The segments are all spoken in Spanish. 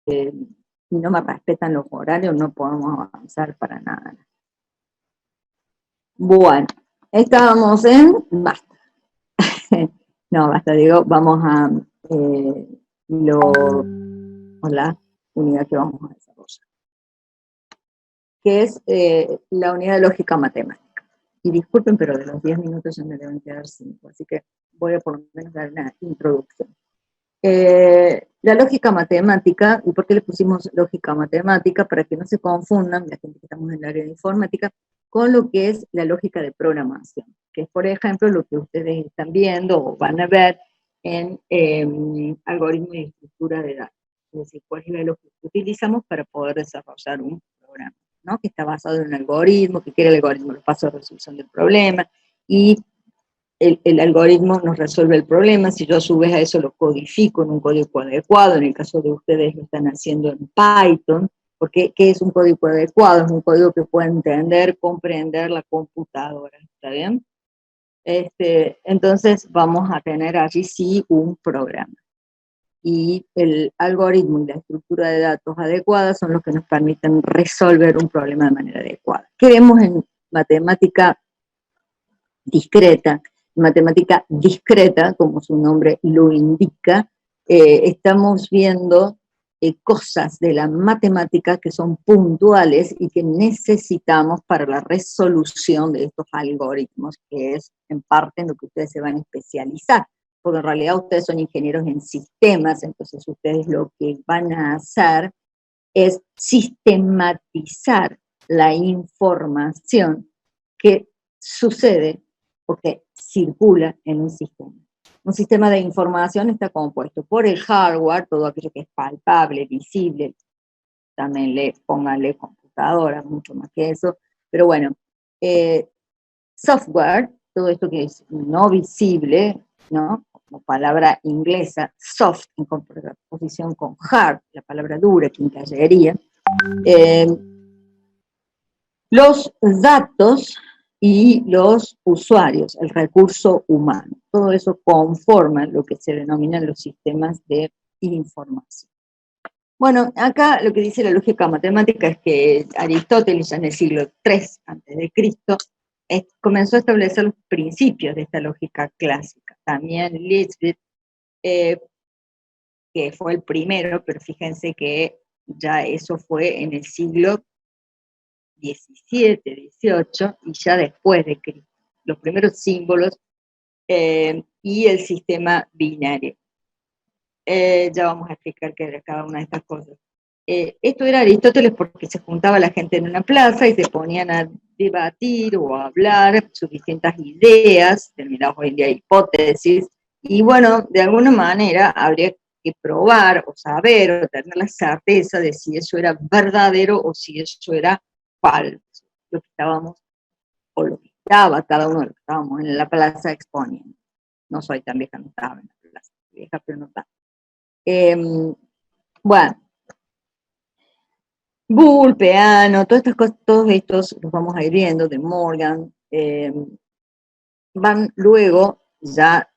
y no me respetan los horarios, no podemos avanzar para nada. Bueno, estábamos en... Basta. No, basta, digo, vamos a la unidad que vamos a desarrollar, que es la unidad de lógica matemática. Y disculpen, pero de los 10 minutos ya me deben quedar 5, así que voy a por lo menos dar una introducción. La lógica matemática, ¿y por qué le pusimos lógica matemática? Para que no se confundan, la gente que estamos en el área de informática, con lo que es la lógica de programación, que es, por ejemplo, lo que ustedes están viendo o van a ver en algoritmos y estructura de datos. Es decir, cuál es la lógica que utilizamos para poder desarrollar un programa, ¿no? Que está basado en un algoritmo, que quiere el algoritmo, los pasos de resolución del problema, y el algoritmo nos resuelve el problema. Si yo a su vez a eso lo codifico en un código adecuado, en el caso de ustedes lo están haciendo en Python, porque ¿qué es un código adecuado? Es un código que puede entender, comprender la computadora, ¿está bien? Entonces vamos a tener allí sí un programa. Y el algoritmo y la estructura de datos adecuada son los que nos permiten resolver un problema de manera adecuada. Queremos en matemática discreta. Matemática discreta, como su nombre lo indica, estamos viendo cosas de la matemática que son puntuales y que necesitamos para la resolución de estos algoritmos, que es en parte en lo que ustedes se van a especializar, porque en realidad ustedes son ingenieros en sistemas, entonces ustedes lo que van a hacer es sistematizar la información que sucede porque circula en un sistema. Un sistema de información está compuesto por el hardware, todo aquello que es palpable, visible, también pónganle computadora, mucho más que eso, pero bueno, software, todo esto que es no visible, ¿no? Como palabra inglesa, soft, en contraposición con hard, la palabra dura, quincallería, los datos y los usuarios, el recurso humano. Todo eso conforma lo que se denominan los sistemas de información. Bueno, acá lo que dice la lógica matemática es que Aristóteles, ya en el siglo III a.C., comenzó a establecer los principios de esta lógica clásica. También Leibniz, que fue el primero, pero fíjense que ya eso fue en el siglo XVII, XVIII, y ya después de Cristo. Los primeros símbolos y el sistema binario. Ya vamos a explicar qué era cada una de estas cosas. Esto era Aristóteles porque se juntaba la gente en una plaza y se ponían a debatir o a hablar sus distintas ideas, terminadas hoy en día hipótesis, y bueno, de alguna manera habría que probar o saber o tener la certeza de si eso era verdadero o si eso era falso, lo que estábamos, o lo que estaba cada uno de los que estábamos en la plaza exponiendo. No soy tan vieja, no estaba en la plaza, vieja, pero no estaba. Bueno, Bull, Peano, todas estas cosas, todos estos los vamos a ir viendo, de Morgan, van luego, ya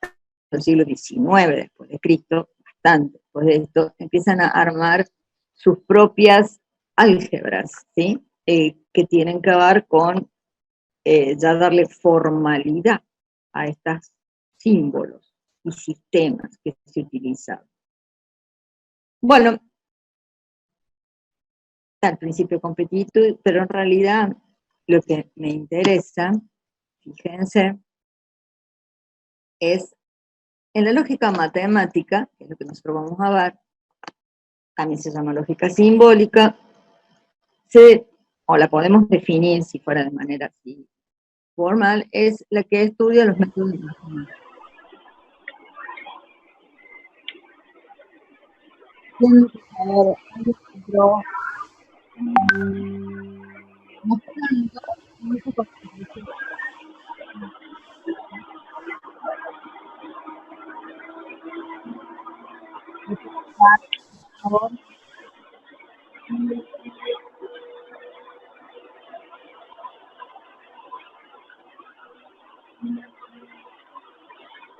del siglo XIX después de Cristo, bastante después de esto, empiezan a armar sus propias álgebras, ¿sí? Que tienen que ver con ya darle formalidad a estos símbolos y sistemas que se utilizan. Bueno, al principio competitivo, pero en realidad lo que me interesa, fíjense, es en la lógica matemática, que es lo que nosotros vamos a ver, también se llama lógica simbólica, o la podemos definir si fuera de manera así formal, es la que estudia los métodos de matemáticas.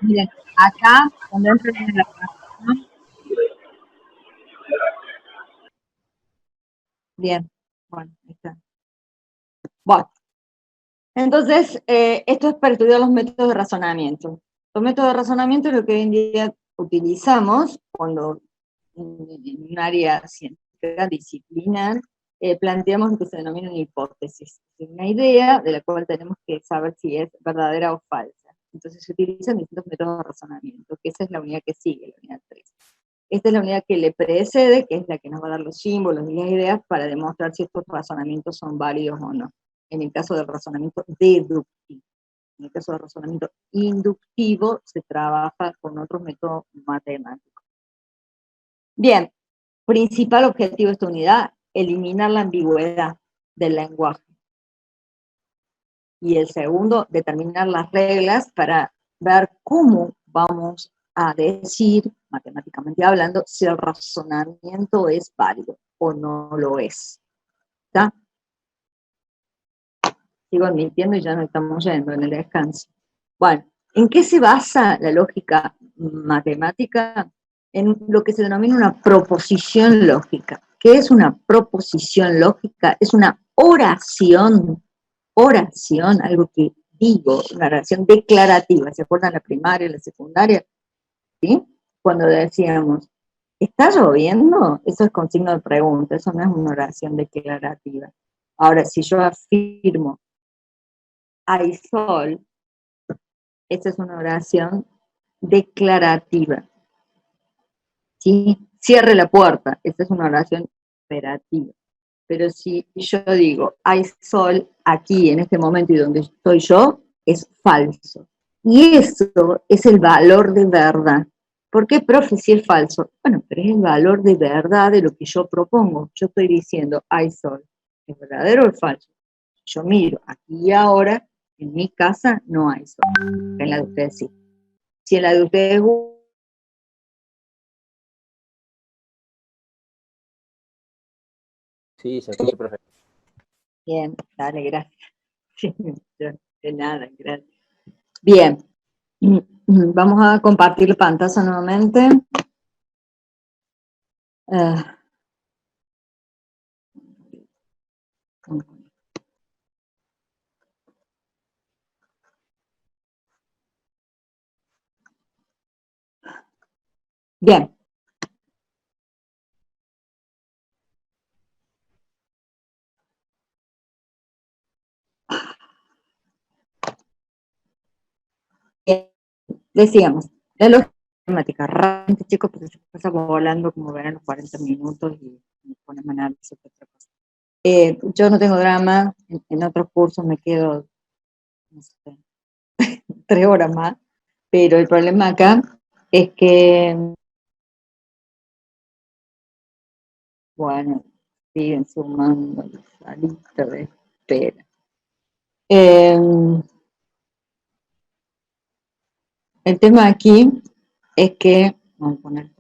Miren, acá, cuando entran en la página, Bien, bueno, ahí está. Bueno, entonces, esto es para estudiar los métodos de razonamiento. Los métodos de razonamiento es lo que hoy en día utilizamos cuando en un área científica, disciplinar, planteamos lo que se denomina una hipótesis, una idea de la cual tenemos que saber si es verdadera o falsa. Entonces se utilizan distintos métodos de razonamiento, que esa es la unidad que sigue, la unidad 3. Esta es la unidad que le precede, que es la que nos va a dar los símbolos y las ideas para demostrar si estos razonamientos son válidos o no. En el caso del razonamiento deductivo. En el caso del razonamiento inductivo, se trabaja con otros métodos matemáticos. Bien, principal objetivo de esta unidad, eliminar la ambigüedad del lenguaje. Y el segundo, determinar las reglas para ver cómo vamos a decir, matemáticamente hablando, si el razonamiento es válido o no lo es. ¿Está? Sigo admitiendo y ya no estamos yendo en el descanso. Bueno, ¿en qué se basa la lógica matemática? En lo que se denomina una proposición lógica. ¿Qué es una proposición lógica? Es una oración, algo que digo, una oración declarativa. ¿Se acuerdan la primaria, la secundaria? ¿Sí? Cuando decíamos, ¿está lloviendo? Eso es con signo de pregunta, eso no es una oración declarativa. Ahora, si yo afirmo, hay sol, esta es una oración declarativa. ¿Sí? Cierre la puerta, esta es una oración operativa. Pero si yo digo, hay sol aquí, en este momento, y donde estoy yo, es falso. Y eso es el valor de verdad. ¿Por qué, profe, si es falso? Bueno, pero es el valor de verdad de lo que yo propongo. Yo estoy diciendo, hay sol. ¿Es verdadero o es falso? Yo miro, aquí y ahora, en mi casa no hay sol. En la de ustedes sí. Si en la de ustedes... Sí, se escucha perfecto. Bien, dale, gracias. Sí, de nada, gracias. Bien, vamos a compartir la pantalla nuevamente. Bien. Decíamos, la lógica matemática, realmente chicos, porque se pasa volando como verán los 40 minutos y me pone a análisis otra cosa. Yo no tengo drama, en otros cursos me quedo, no sé, 3 horas más, pero el problema acá es que, bueno, siguen sumando la lista de espera. El tema aquí es que, vamos a poner,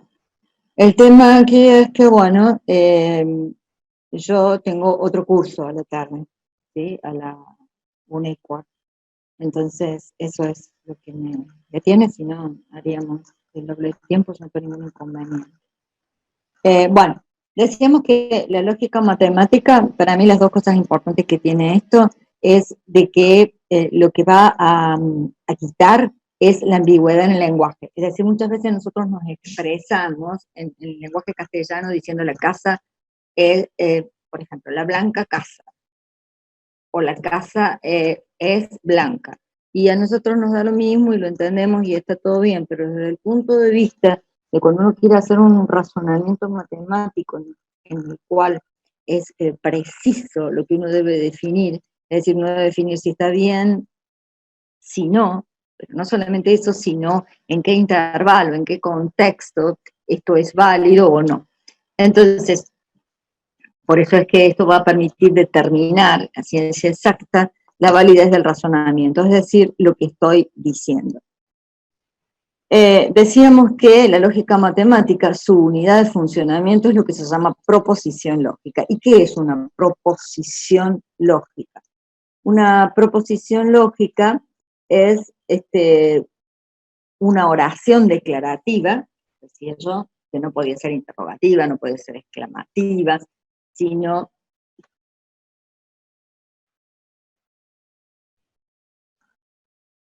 el tema aquí es que, bueno, yo tengo otro curso a la tarde, ¿sí? A la 1:15. Entonces, eso es lo que me detiene, si no, haríamos el doble de tiempo, no tengo ningún inconveniente. Bueno, decíamos que la lógica matemática, para mí las dos cosas importantes que tiene esto, es de que lo que va a quitar es la ambigüedad en el lenguaje. Es decir, muchas veces nosotros nos expresamos en el lenguaje castellano diciendo la casa es, por ejemplo, la blanca casa, o la casa es blanca. Y a nosotros nos da lo mismo y lo entendemos y está todo bien, pero desde el punto de vista de cuando uno quiere hacer un razonamiento matemático en el cual es preciso lo que uno debe definir, es decir, uno debe definir si está bien, si no, pero no solamente eso, sino en qué intervalo, en qué contexto esto es válido o no. Entonces, por eso es que esto va a permitir determinar a ciencia exacta la validez del razonamiento, es decir, lo que estoy diciendo. Decíamos que la lógica matemática, su unidad de funcionamiento es lo que se llama proposición lógica. ¿Y qué es una proposición lógica? Una proposición lógica es una oración declarativa, decía yo, que no podía ser interrogativa, no puede ser exclamativa, sino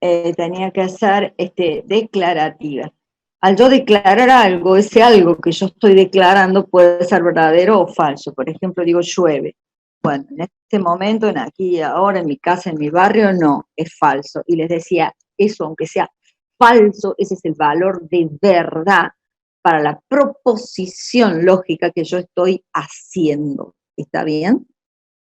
tenía que ser declarativa. Al yo declarar algo, ese algo que yo estoy declarando puede ser verdadero o falso. Por ejemplo, digo llueve. Bueno, en este momento, en aquí y ahora, en mi casa, en mi barrio, no, es falso. Y les decía, eso, aunque sea falso, ese es el valor de verdad para la proposición lógica que yo estoy haciendo. ¿Está bien?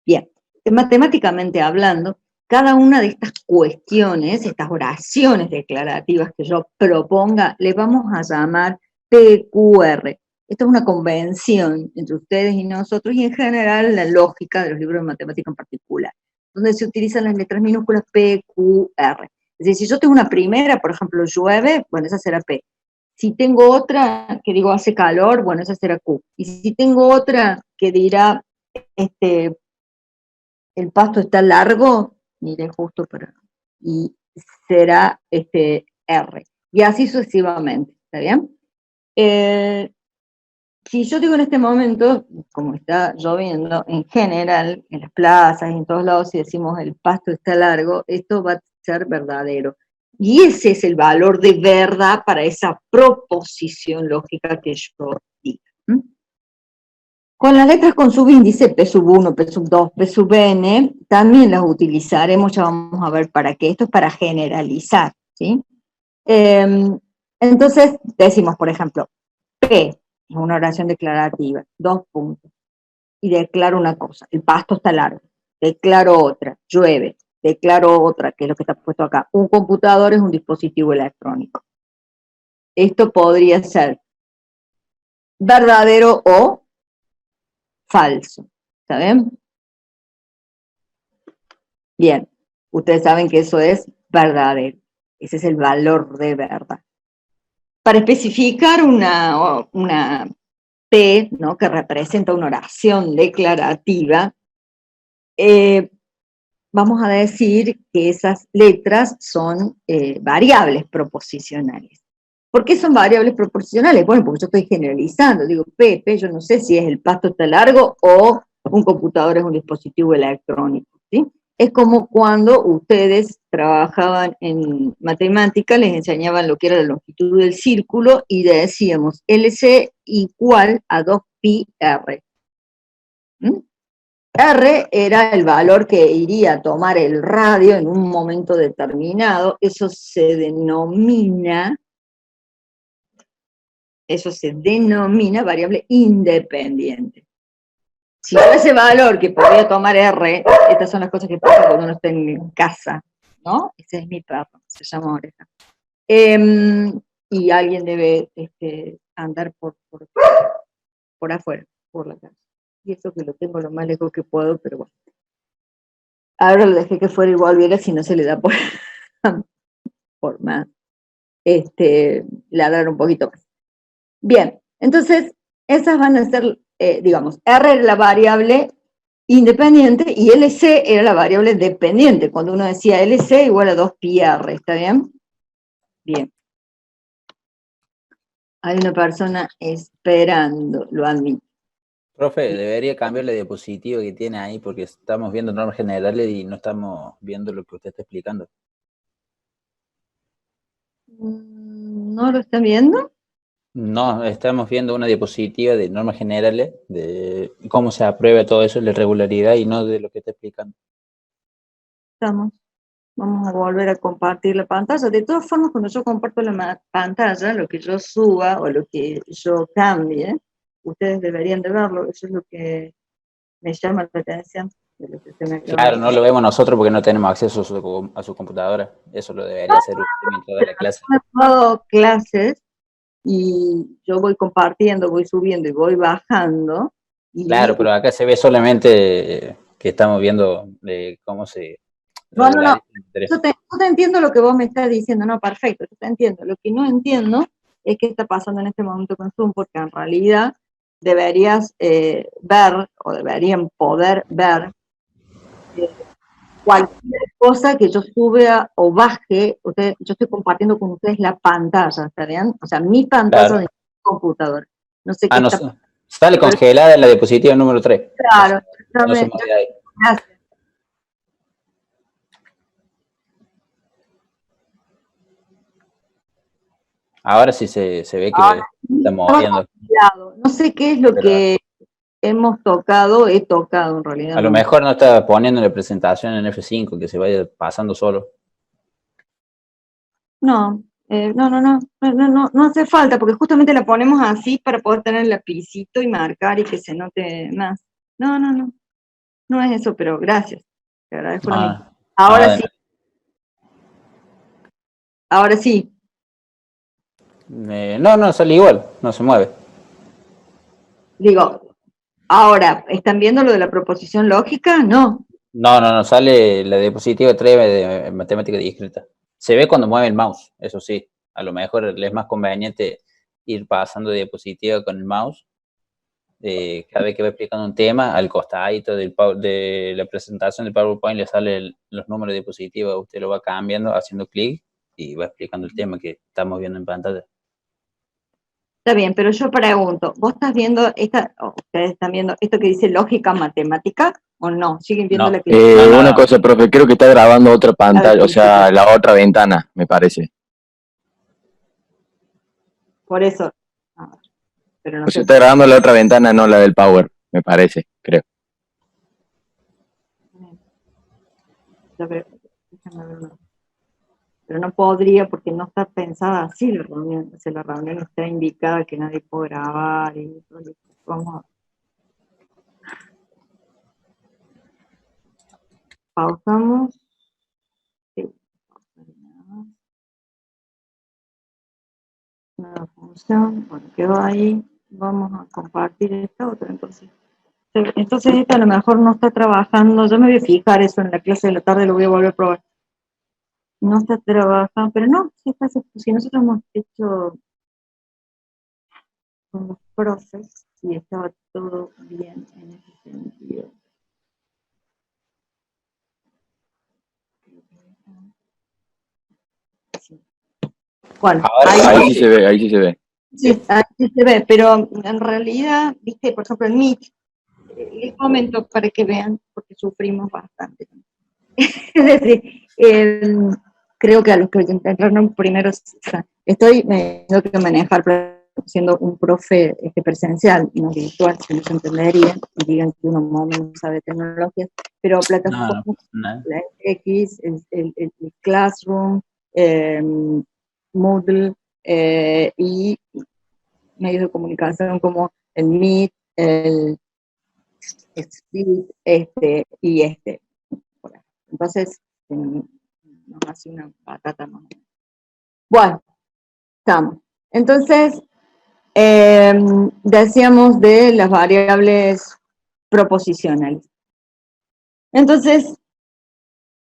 Bien. Matemáticamente hablando, cada una de estas cuestiones, estas oraciones declarativas que yo proponga, le vamos a llamar PQR. Esta es una convención entre ustedes y nosotros y en general la lógica de los libros de matemática en particular, donde se utilizan las letras minúsculas PQR. Es decir, si yo tengo una primera, por ejemplo, llueve, bueno, esa será P. Si tengo otra que digo hace calor, bueno, esa será Q. Y si tengo otra que dirá, el pasto está largo, mire justo para, y será R. Y así sucesivamente, ¿está bien? Si yo digo en este momento, como está lloviendo, en general, en las plazas y en todos lados, si decimos el pasto está largo, esto va a ser verdadero. Y ese es el valor de verdad para esa proposición lógica que yo diga. Con las letras con subíndice, P sub 1, P sub 2, P sub n, también las utilizaremos, ya vamos a ver para qué. Esto es para generalizar, ¿sí? Entonces, decimos, por ejemplo, P es una oración declarativa, 2 puntos, y declaro una cosa, el pasto está largo, declaro otra, llueve, declaro otra, que es lo que está puesto acá, un computador es un dispositivo electrónico. Esto podría ser verdadero o falso, ¿saben? Bien, ustedes saben que eso es verdadero, ese es el valor de verdad. Para especificar una P, ¿no?, que representa una oración declarativa, vamos a decir que esas letras son variables proposicionales. ¿Por qué son variables proporcionales? Bueno, porque yo estoy generalizando, digo, P, yo no sé si es el pasto está largo o un computador es un dispositivo electrónico, ¿sí? Es como cuando ustedes trabajaban en matemática, les enseñaban lo que era la longitud del círculo y decíamos LC igual a 2pi R. R era el valor que iría a tomar el radio en un momento determinado, eso se denomina variable independiente. Si yo ese valor que podría tomar R, estas son las cosas que pasan cuando uno está en casa, ¿no? Ese es mi perro, se llama Oreja. Y alguien debe andar por afuera, por la casa. Y eso que lo tengo lo más lejos que puedo, pero bueno. Ahora lo dejé que fuera y volviera si no se le da por más ladrar un poquito más. Bien, entonces esas van a ser, digamos, R era la variable independiente y LC era la variable dependiente, cuando uno decía LC igual a 2pi R, ¿está bien? Bien. Hay una persona esperando, lo admito. Profe, debería cambiar la diapositiva que tiene ahí porque estamos viendo normas generales y no estamos viendo lo que usted está explicando. ¿No lo están viendo? No, estamos viendo una diapositiva de normas generales, de cómo se aprueba todo eso, la irregularidad y no de lo que está explicando. Estamos. Vamos a volver a compartir la pantalla. De todas formas, cuando yo comparto la pantalla, lo que yo suba o lo que yo cambie, ustedes deberían de verlo. Eso es lo que me llama la atención. De lo que usted me acaba Claro, de no lo vemos nosotros porque no tenemos acceso a su computadora. Eso lo debería hacer usted mientras da la clase. Yo he dado clases y yo voy compartiendo, voy subiendo y voy bajando. Y Claro, pero acá se ve solamente que estamos viendo cómo se no. regulariza el interés. Yo te entiendo lo que vos me estás diciendo, no, perfecto, yo te entiendo. Lo que no entiendo es qué está pasando en este momento con Zoom, porque en realidad deberías ver, o deberían poder ver, cualquier cosa que yo suba o baje. Yo estoy compartiendo con ustedes la pantalla, ¿está bien? O sea, mi pantalla Claro. de mi computador. No sé qué No, está pasando. sale congelada en la diapositiva número 3. Claro, No se mueve ahí. gracias. Ahora sí se ve que Ahora sí está estaba moviendo. compilado. No sé qué es lo Pero que hemos tocado, he tocado en realidad, a lo no. mejor no está poniendo la presentación en F5, que se vaya pasando solo. No, no hace falta, porque justamente la ponemos así para poder tener el lapicito y marcar y que se note más. No es eso, pero gracias. Te agradezco lo mismo. Ah, Ahora ah, sí, ahora sí. no, sale igual, no se mueve. Digo, ahora, ¿están viendo lo de la proposición lógica? No. No, sale la diapositiva 3 de matemática discreta. Se ve cuando mueve el mouse, eso sí. A lo mejor le es más conveniente ir pasando de diapositiva con el mouse. Cada vez que va explicando un tema, al costadito de la presentación del PowerPoint le salen los números de diapositiva. Usted lo va cambiando, haciendo clic y va explicando el tema que estamos viendo en pantalla. Está bien, pero yo pregunto, ¿vos estás viendo ustedes están viendo esto que dice lógica matemática o no? ¿Siguen viendo la No, que Una no. cosa, profe, creo que está grabando otra la del pantalla, o principio? sea, la otra ventana, me parece. Por eso, pero no O sea, sé está si grabando la otra ventana, no la del Power, me parece, creo. yo creo, déjame ver pero no podría porque no está pensada así la reunión, o sea, la reunión está indicada que nadie puede grabar y vamos, pausamos, sí, nueva función, bueno, quedó ahí, vamos a compartir esta otra entonces. Entonces esta a lo mejor no está trabajando, yo me voy a fijar eso en la clase de la tarde, lo voy a volver a probar. No está trabajando, pero no, si nosotros hemos hecho con los profes y estaba todo bien en ese sentido. Sí. Bueno, Ahí sí se ve, ahí sí se ve. sí, ahí se ve, pero en realidad, viste, por ejemplo, en Meet, les comento para que vean, porque sufrimos bastante. Es decir, creo que a los que entraron primero, tengo que manejar siendo un profe presencial y no virtual, si no se entendería, y digan que uno no sabe tecnologías, pero plataformas, No. la X, el Classroom, Moodle, y medios de comunicación como el Meet, el Speak, y Entonces, nos hace una patata más. Bueno, estamos. Entonces, decíamos de las variables proposicionales. Entonces,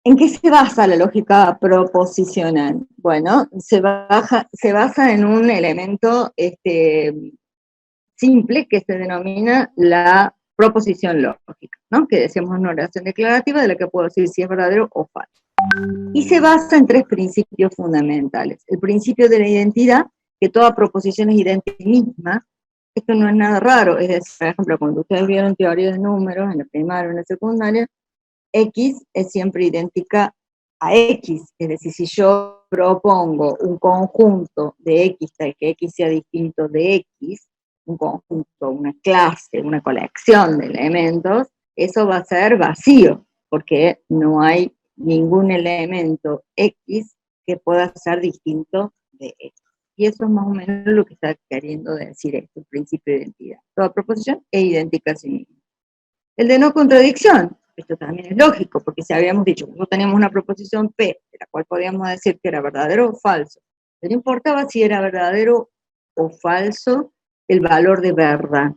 ¿en qué se basa la lógica proposicional? Bueno, se basa en un elemento simple que se denomina la proposición lógica, ¿no? Que decíamos una oración declarativa de la que puedo decir si es verdadero o falso. Y se basa en tres principios fundamentales. El principio de la identidad, que toda proposición es idéntica a sí misma. Esto no es nada raro, es decir, por ejemplo, cuando ustedes vieron teoría de números en la primaria o en la secundaria, X es siempre idéntica a X, es decir, si yo propongo un conjunto de X tal que X sea distinto de X, un conjunto, una clase, una colección de elementos, eso va a ser vacío, porque no hay ningún elemento X que pueda ser distinto de X. Y eso es más o menos lo que está queriendo decir esto, el principio de identidad. Toda proposición es idéntica a sí misma. El de no contradicción, esto también es lógico, porque si habíamos dicho que no teníamos una proposición P, de la cual podíamos decir que era verdadero o falso, pero no importaba si era verdadero o falso el valor de verdad,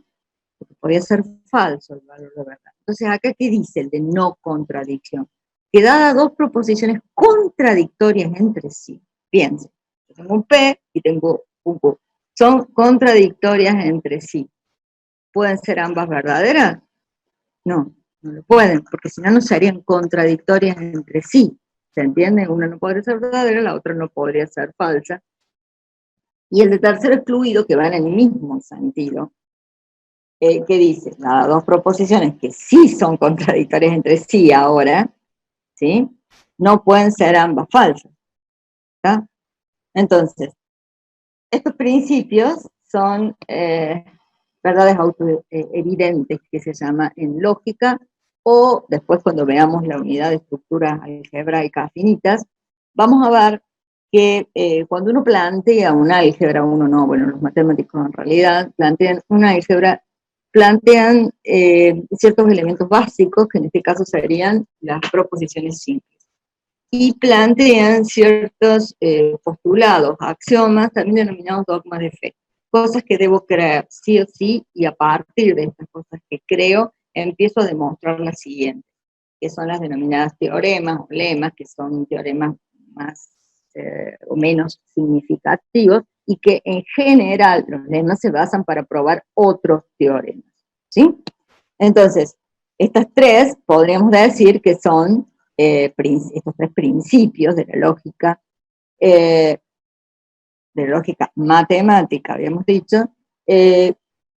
porque podía ser falso el valor de verdad. Entonces, acá, ¿qué dice el de no contradicción? Que dadas dos proposiciones contradictorias entre sí, piensen, yo tengo un P y tengo un Q, son contradictorias entre sí. ¿Pueden ser ambas verdaderas? No, no lo pueden, porque si no, no serían contradictorias entre sí. ¿Se entiende? Una no podría ser verdadera, la otra no podría ser falsa. Y el de tercero excluido, que va en el mismo sentido, que dice, las dos proposiciones que sí son contradictorias entre sí ahora, ¿sí? No pueden ser ambas falsas. ¿Está? Entonces, Estos principios son verdades autoevidentes, que se llama en lógica, o después cuando veamos la unidad de estructuras algebraicas finitas, vamos a ver que cuando uno plantea una álgebra, uno no, bueno, los matemáticos en realidad plantean una álgebra, plantean ciertos elementos básicos, que en este caso serían las proposiciones simples. Y plantean ciertos postulados, axiomas, también denominados dogmas de fe. Cosas que debo creer sí o sí, y a partir de estas cosas que creo, empiezo a demostrar las siguientes, que son las denominadas teoremas o lemas, que son teoremas más o menos significativos, y que en general los lemas se basan para probar otros teoremas, ¿sí? Entonces, estas tres podríamos decir que son estos tres principios de la lógica matemática, habíamos dicho,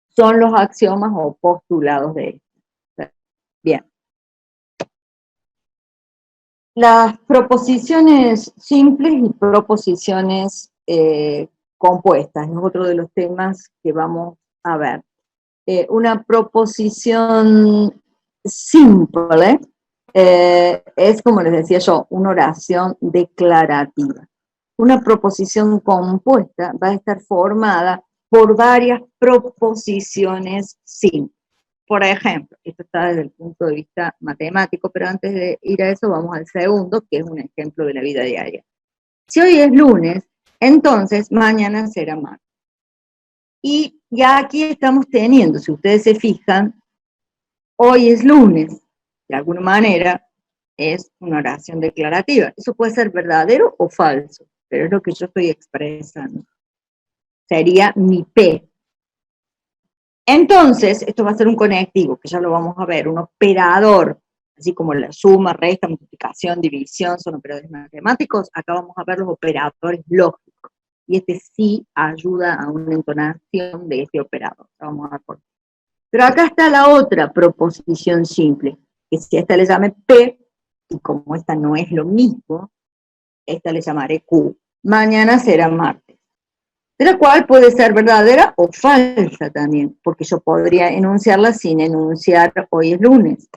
son los axiomas o postulados de esto. Bien. Las proposiciones simples y proposiciones compuestas es otro de los temas que vamos a ver. Una proposición simple es, como les decía yo, una oración declarativa. Una proposición compuesta va a estar formada por varias proposiciones simples. Por ejemplo, esto está desde el punto de vista matemático, pero antes de ir a eso vamos al segundo, que es un ejemplo de la vida diaria. Si hoy es lunes, entonces mañana será martes. Y ya aquí estamos teniendo, si ustedes se fijan, hoy es lunes, de alguna manera es una oración declarativa. Eso puede ser verdadero o falso, pero es lo que yo estoy expresando. Sería mi P. Entonces, esto va a ser un conectivo, que ya lo vamos a ver, un operador, así como la suma, resta, multiplicación, división, son operadores matemáticos. Acá vamos a ver los operadores lógicos. Y este sí ayuda a una entonación de este operador. Vamos a ver por qué. Pero acá está la otra proposición simple, que si a esta le llame P, y como esta no es lo mismo, esta le llamaré Q. Mañana será martes. De la cual puede ser verdadera o falsa también, porque yo podría enunciarla sin enunciar hoy es lunes.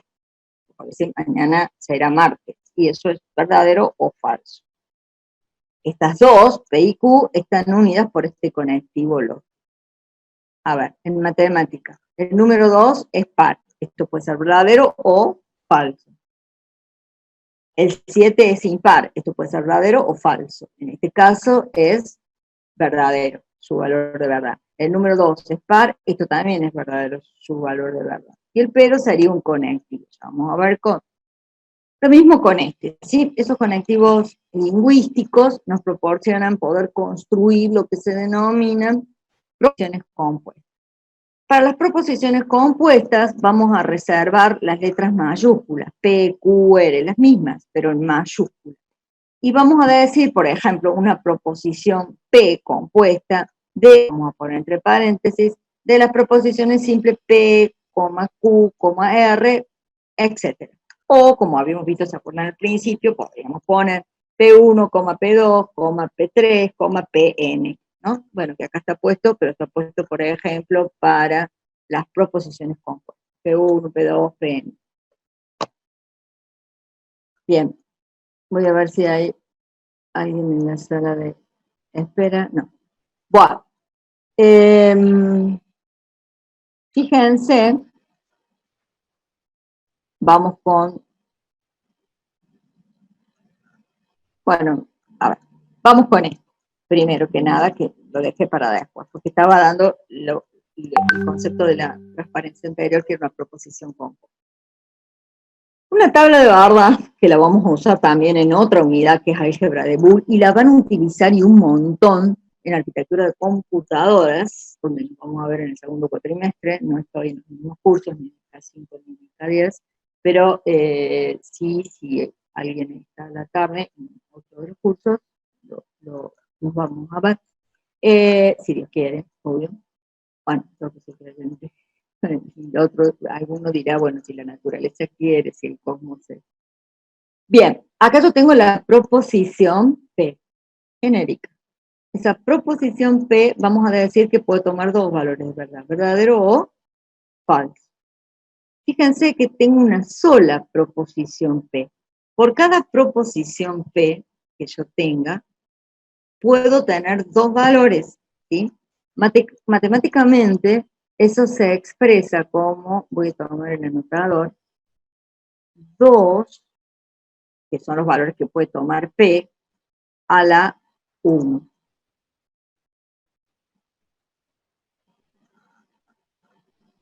Por decir, mañana será martes, y eso es verdadero o falso. Estas dos, P y Q, están unidas por este conectivo lógico. A ver, en matemática, el número 2 es par. Esto puede ser verdadero o falso. El 7 es impar. Esto puede ser verdadero o falso. En este caso es verdadero, su valor de verdad. El número 2 es par. Esto también es verdadero, su valor de verdad. Y el pero sería un conectivo. Vamos a ver con lo mismo con este, ¿sí? Esos conectivos lingüísticos nos proporcionan poder construir lo que se denominan proposiciones compuestas. Para las proposiciones compuestas vamos a reservar las letras mayúsculas, P, Q, R, las mismas, pero en mayúsculas. Y vamos a decir, por ejemplo, una proposición P compuesta de, vamos a poner entre paréntesis, de las proposiciones simples P, Q, R, etc. O, como habíamos visto, se acuerdan al principio, podríamos poner P1, P2, P3, Pn. ¿No? Bueno, que acá está puesto, pero está puesto, por ejemplo, para las proposiciones compuestas. P1, P2, Pn. Bien, voy a ver si hay alguien en la sala de espera. No. Bueno, fíjense, vamos con, bueno, a ver, vamos con esto. Primero que nada, que lo dejé para después, porque estaba dando el concepto de la transparencia anterior, que era una proposición compuesta. Una tabla de barras, que la vamos a usar también en otra unidad, que es álgebra de Boole, y la van a utilizar y un montón en arquitectura de computadoras, donde nos vamos a ver en el segundo cuatrimestre. No estoy en los mismos cursos, ni en el K5 ni en el K10, pero sí, si alguien está a la tarde en otro de los cursos, nos vamos a ver, si Dios quiere, obvio. Bueno, lo que se creyente. Y otro, alguno dirá, bueno, si la naturaleza quiere, si el cosmos es. Bien, acá yo tengo la proposición P, genérica. esa proposición P, vamos a decir que puede tomar dos valores, ¿verdad? Verdadero o falso. Fíjense que tengo una sola proposición P. Por cada proposición P que yo tenga, puedo tener dos valores, ¿sí? Matemáticamente, eso se expresa como, voy a tomar el anotador, 2, que son los valores que puede tomar P, a la 1.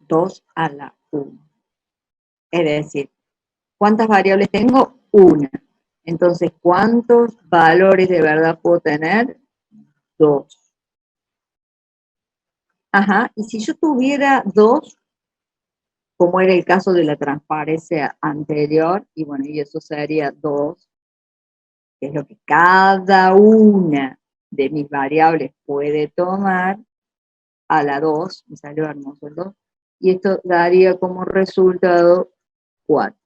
Dos a la 1. Es decir, ¿cuántas variables tengo? Una. Entonces, ¿cuántos valores de verdad puedo tener? 2. Ajá, y si yo tuviera 2, como era el caso de la transparencia anterior, y bueno, y eso sería 2, que es lo que cada una de mis variables puede tomar, a la 2, me salió hermoso el 2, y esto daría como resultado 4.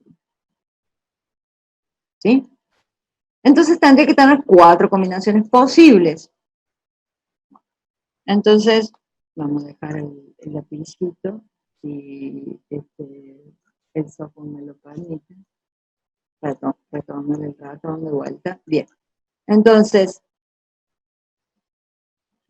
¿Sí? Entonces tendría que tener 4 combinaciones posibles. Entonces, vamos a dejar el lapicito, si el software me lo permite. Retomar el ratón de vuelta. Bien. Entonces,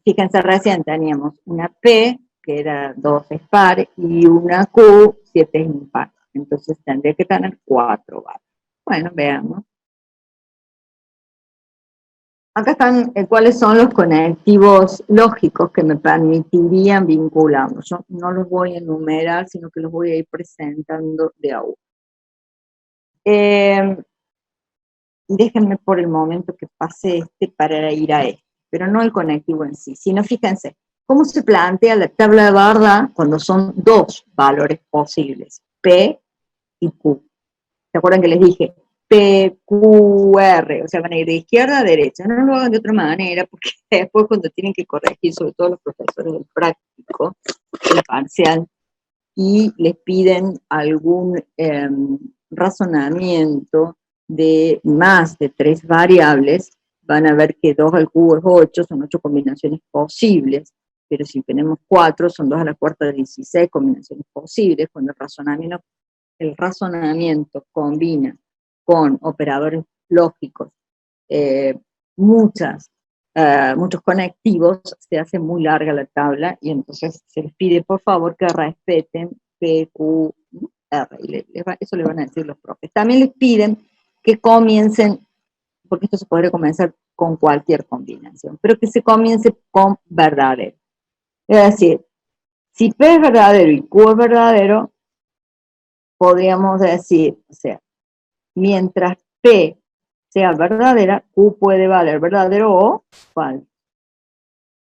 fíjense, recién teníamos una P, que era 2 es par, y una Q, 7 es impar. Entonces tendría que tener 4 valores. Bueno, veamos. Acá están cuáles son los conectivos lógicos que me permitirían vincularlos. Yo no los voy a enumerar, sino que los voy a ir presentando de a uno. Déjenme por el momento que pase para ir a este, pero no el conectivo en sí, sino fíjense, cómo se plantea la tabla de barra cuando son dos valores posibles, P y Q. ¿Se acuerdan que les dije? P, Q, R, o sea, van a ir de izquierda a derecha. No lo hagan de otra manera, porque después cuando tienen que corregir, sobre todo los profesores del práctico, el parcial, y les piden algún razonamiento de más de 3 variables, van a ver que 2 al cubo es 8, son 8 combinaciones posibles, pero si tenemos 4, son 2 a la cuarta, 16 combinaciones posibles. Cuando el razonamiento combina con operadores lógicos, muchos conectivos, se hace muy larga la tabla, y entonces se les pide por favor que respeten P, Q, R, y eso le van a decir los profes. También les piden que comiencen, porque esto se podría comenzar con cualquier combinación, pero que se comience con verdadero. Es decir, si P es verdadero y Q es verdadero, podríamos decir, o sea, mientras P sea verdadera, Q puede valer verdadero o falso.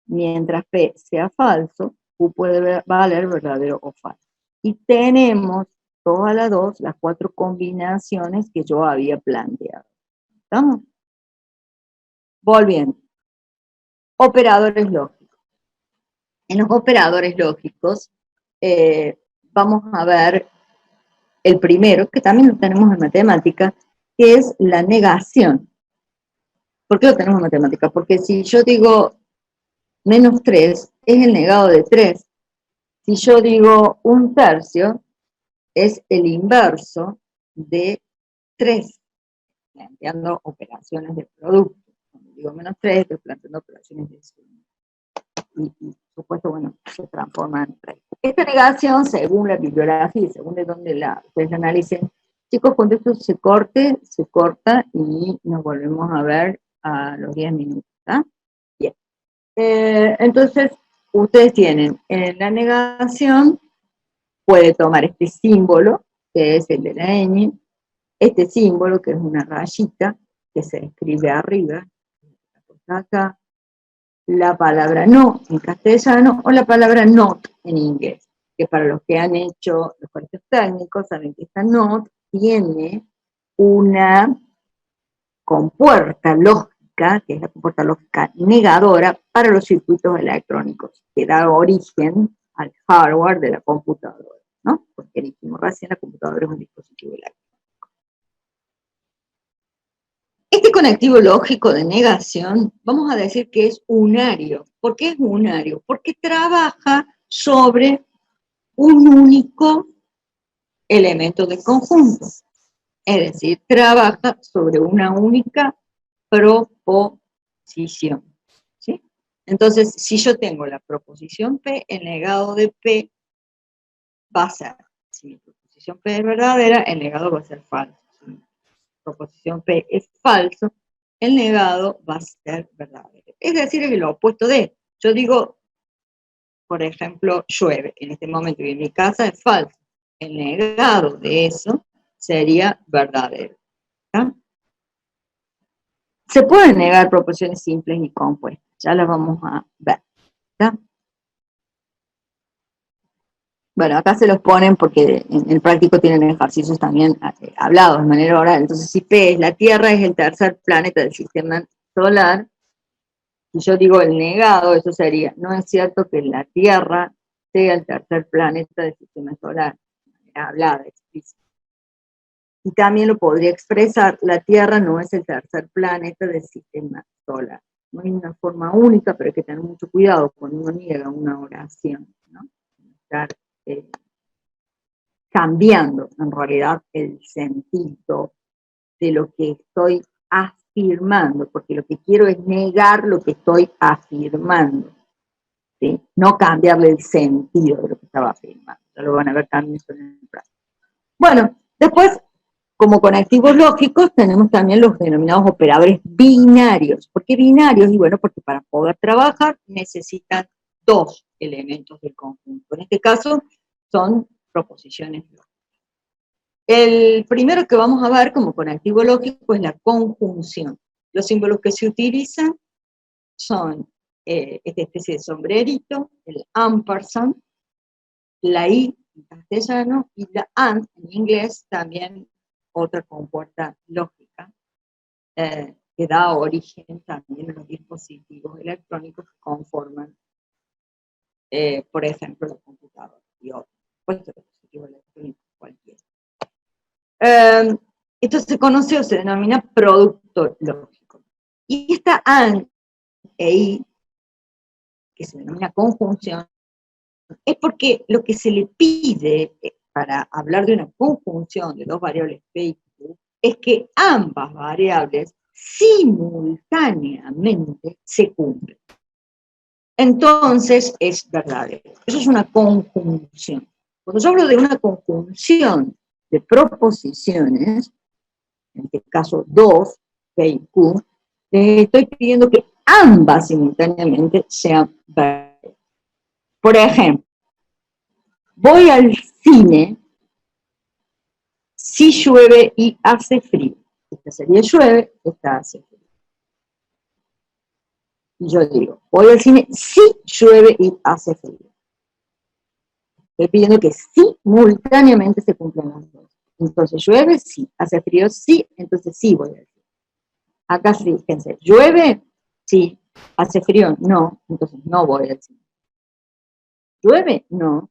Mientras P sea falso, Q puede valer verdadero o falso. Y tenemos todas las 2, las 4 combinaciones que yo había planteado. ¿Estamos? Volviendo. Operadores lógicos. En los operadores lógicos, vamos a ver el primero, que también lo tenemos en matemática, que es la negación. ¿Por qué lo tenemos en matemática? Porque si yo digo menos 3, es el negado de 3. Si yo digo 1/3, es el inverso de 3, planteando operaciones de producto. Cuando digo menos 3, estoy planteando operaciones de suma. Y por supuesto, bueno, se transforma en 3. Esta negación, según la bibliografía y según de dónde ustedes la analicen, chicos, cuando esto se corta y nos volvemos a ver a los 10 minutos. ¿Está? Bien. Entonces, ustedes tienen en la negación, puede tomar este símbolo, que es el de la ñ, este símbolo, que es una rayita, que se escribe arriba, acá, la palabra no en castellano, o la palabra not en inglés, que para los que han hecho los colegios técnicos, saben que esta not tiene una compuerta lógica, que es la compuerta lógica negadora para los circuitos electrónicos, que da origen al hardware de la computadora, ¿no? Porque dijimos recién, la computadora es un dispositivo electrónico. Este conectivo lógico de negación, vamos a decir que es unario. ¿Por qué es unario? Porque trabaja sobre un único elemento del conjunto. Es decir, trabaja sobre una única proposición. ¿Sí? Entonces, si yo tengo la proposición P, el negado de P va a ser, si mi proposición P es verdadera, el negado va a ser falso. Si mi proposición P es falso, el negado va a ser verdadero. Es decir, es el opuesto de. Yo digo, por ejemplo, llueve. En este momento y en mi casa es falso. El negado de eso sería verdadero. ¿Ya? Se pueden negar proporciones simples y compuestas. Ya las vamos a ver. ¿Ya? Bueno, acá se los ponen porque en el práctico tienen ejercicios también hablados de manera oral. Entonces, si P es la Tierra, es el tercer planeta del sistema solar. Si yo digo el negado, eso sería, no es cierto que la Tierra sea el tercer planeta del sistema solar. De manera hablada, explícita. Y también lo podría expresar, la Tierra no es el tercer planeta del sistema solar. No hay una forma única, pero hay que tener mucho cuidado cuando uno niega una oración, ¿no? Estar cambiando en realidad el sentido de lo que estoy afirmando, porque lo que quiero es negar lo que estoy afirmando, ¿sí? No cambiarle el sentido de lo que estaba afirmando. Ya lo van a ver también en el práctico. Bueno, después, como conectivos lógicos, tenemos también los denominados operadores binarios. ¿Por qué binarios? Y bueno, porque para poder trabajar necesitan dos elementos del conjunto. En este caso, son proposiciones lógicas. El primero que vamos a ver como conectivo lógico es la conjunción. Los símbolos que se utilizan son esta especie de sombrerito, el ampersand, la I en castellano y la AND en inglés, también otra compuerta lógica, que da origen también a los dispositivos electrónicos que conforman, por ejemplo, la computadora y otros dispositivos electrónicos cualquiera. Esto se conoce o se denomina producto lógico. Y esta AND e I, que se denomina conjunción, es porque lo que se le pide para hablar de una conjunción de dos variables P y Q es que ambas variables simultáneamente se cumplen. Entonces es verdadero. Eso es una conjunción. Cuando yo hablo de una conjunción de proposiciones, en este caso 2, P y Q, estoy pidiendo que ambas simultáneamente sean verdaderas. Por ejemplo, voy al cine si llueve y hace frío. Esta sería llueve, esta hace frío. Y yo digo, voy al cine si llueve y hace frío. Estoy pidiendo que simultáneamente se cumplan las dos. Entonces llueve, sí. Hace frío, sí. Entonces sí voy al cine. Acá fíjense, llueve, sí. Hace frío, no. Entonces no voy al cine. Llueve, no.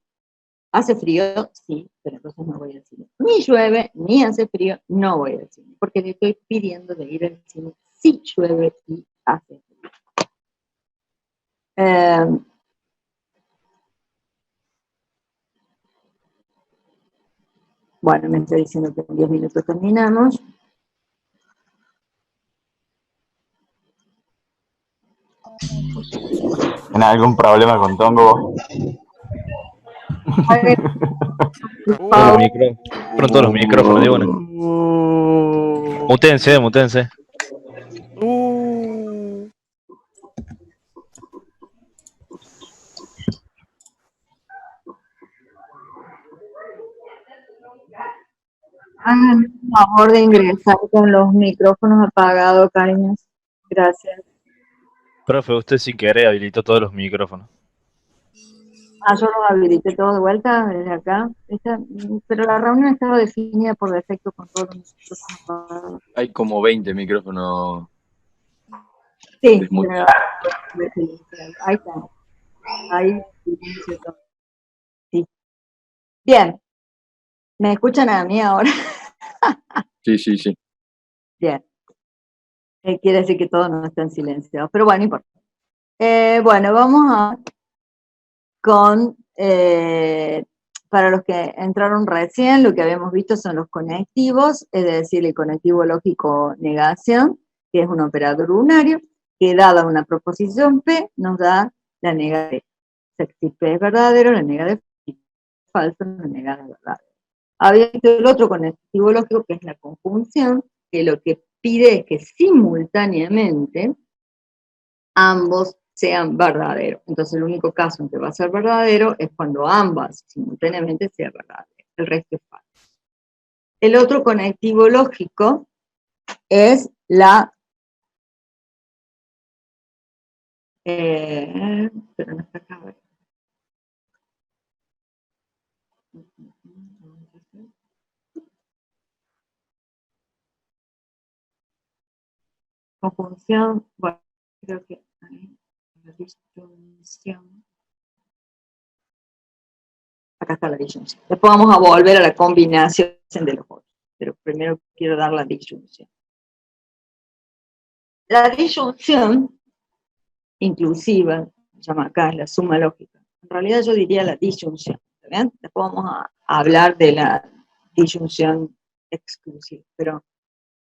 Hace frío, sí, pero entonces no voy al cine. Ni llueve, ni hace frío, no voy al cine. Porque le estoy pidiendo de ir al cine si llueve y hace frío. Bueno, me está diciendo que en 10 minutos terminamos. ¿Tienes algún problema con Tongo? Todos los micrófonos. Fueron todos los micrófonos, digo, bueno. Mutense, mutense. Hagan el favor de ingresar con los micrófonos apagados, cariños. Gracias. Profe, usted sin querer habilitó todos los micrófonos. Ah, yo los habilité todo de vuelta desde acá. Pero la reunión estaba definida por defecto con todos los micrófonos apagados. Hay como 20 micrófonos. Sí, pero, ahí está. Ahí sí. Bien. ¿Me escuchan a mí ahora? Sí, sí, sí. Bien. Quiere decir que todos no están silenciados, pero bueno, no importa. Bueno, vamos con, para los que entraron recién, lo que habíamos visto son los conectivos, es decir, el conectivo lógico negación, que es un operador unario, que dada una proposición P, nos da la nega de P. Si P es verdadero, la nega de P es falso, la nega de verdadero. Había visto el otro conectivo lógico, que es la conjunción, que lo que pide es que simultáneamente ambos sean verdaderos. Entonces el único caso en que va a ser verdadero es cuando ambas simultáneamente sean verdaderas. El resto es falso. El otro conectivo lógico es la... pero no está acá, a ver. Conjunción, bueno, creo que la disyunción. Acá está la disyunción. Después vamos a volver a la combinación de los otros, pero primero quiero dar la disyunción. La disyunción inclusiva, se llama acá, es la suma lógica. En realidad yo diría la disyunción, ¿ven? Después vamos a hablar de la disyunción exclusiva, pero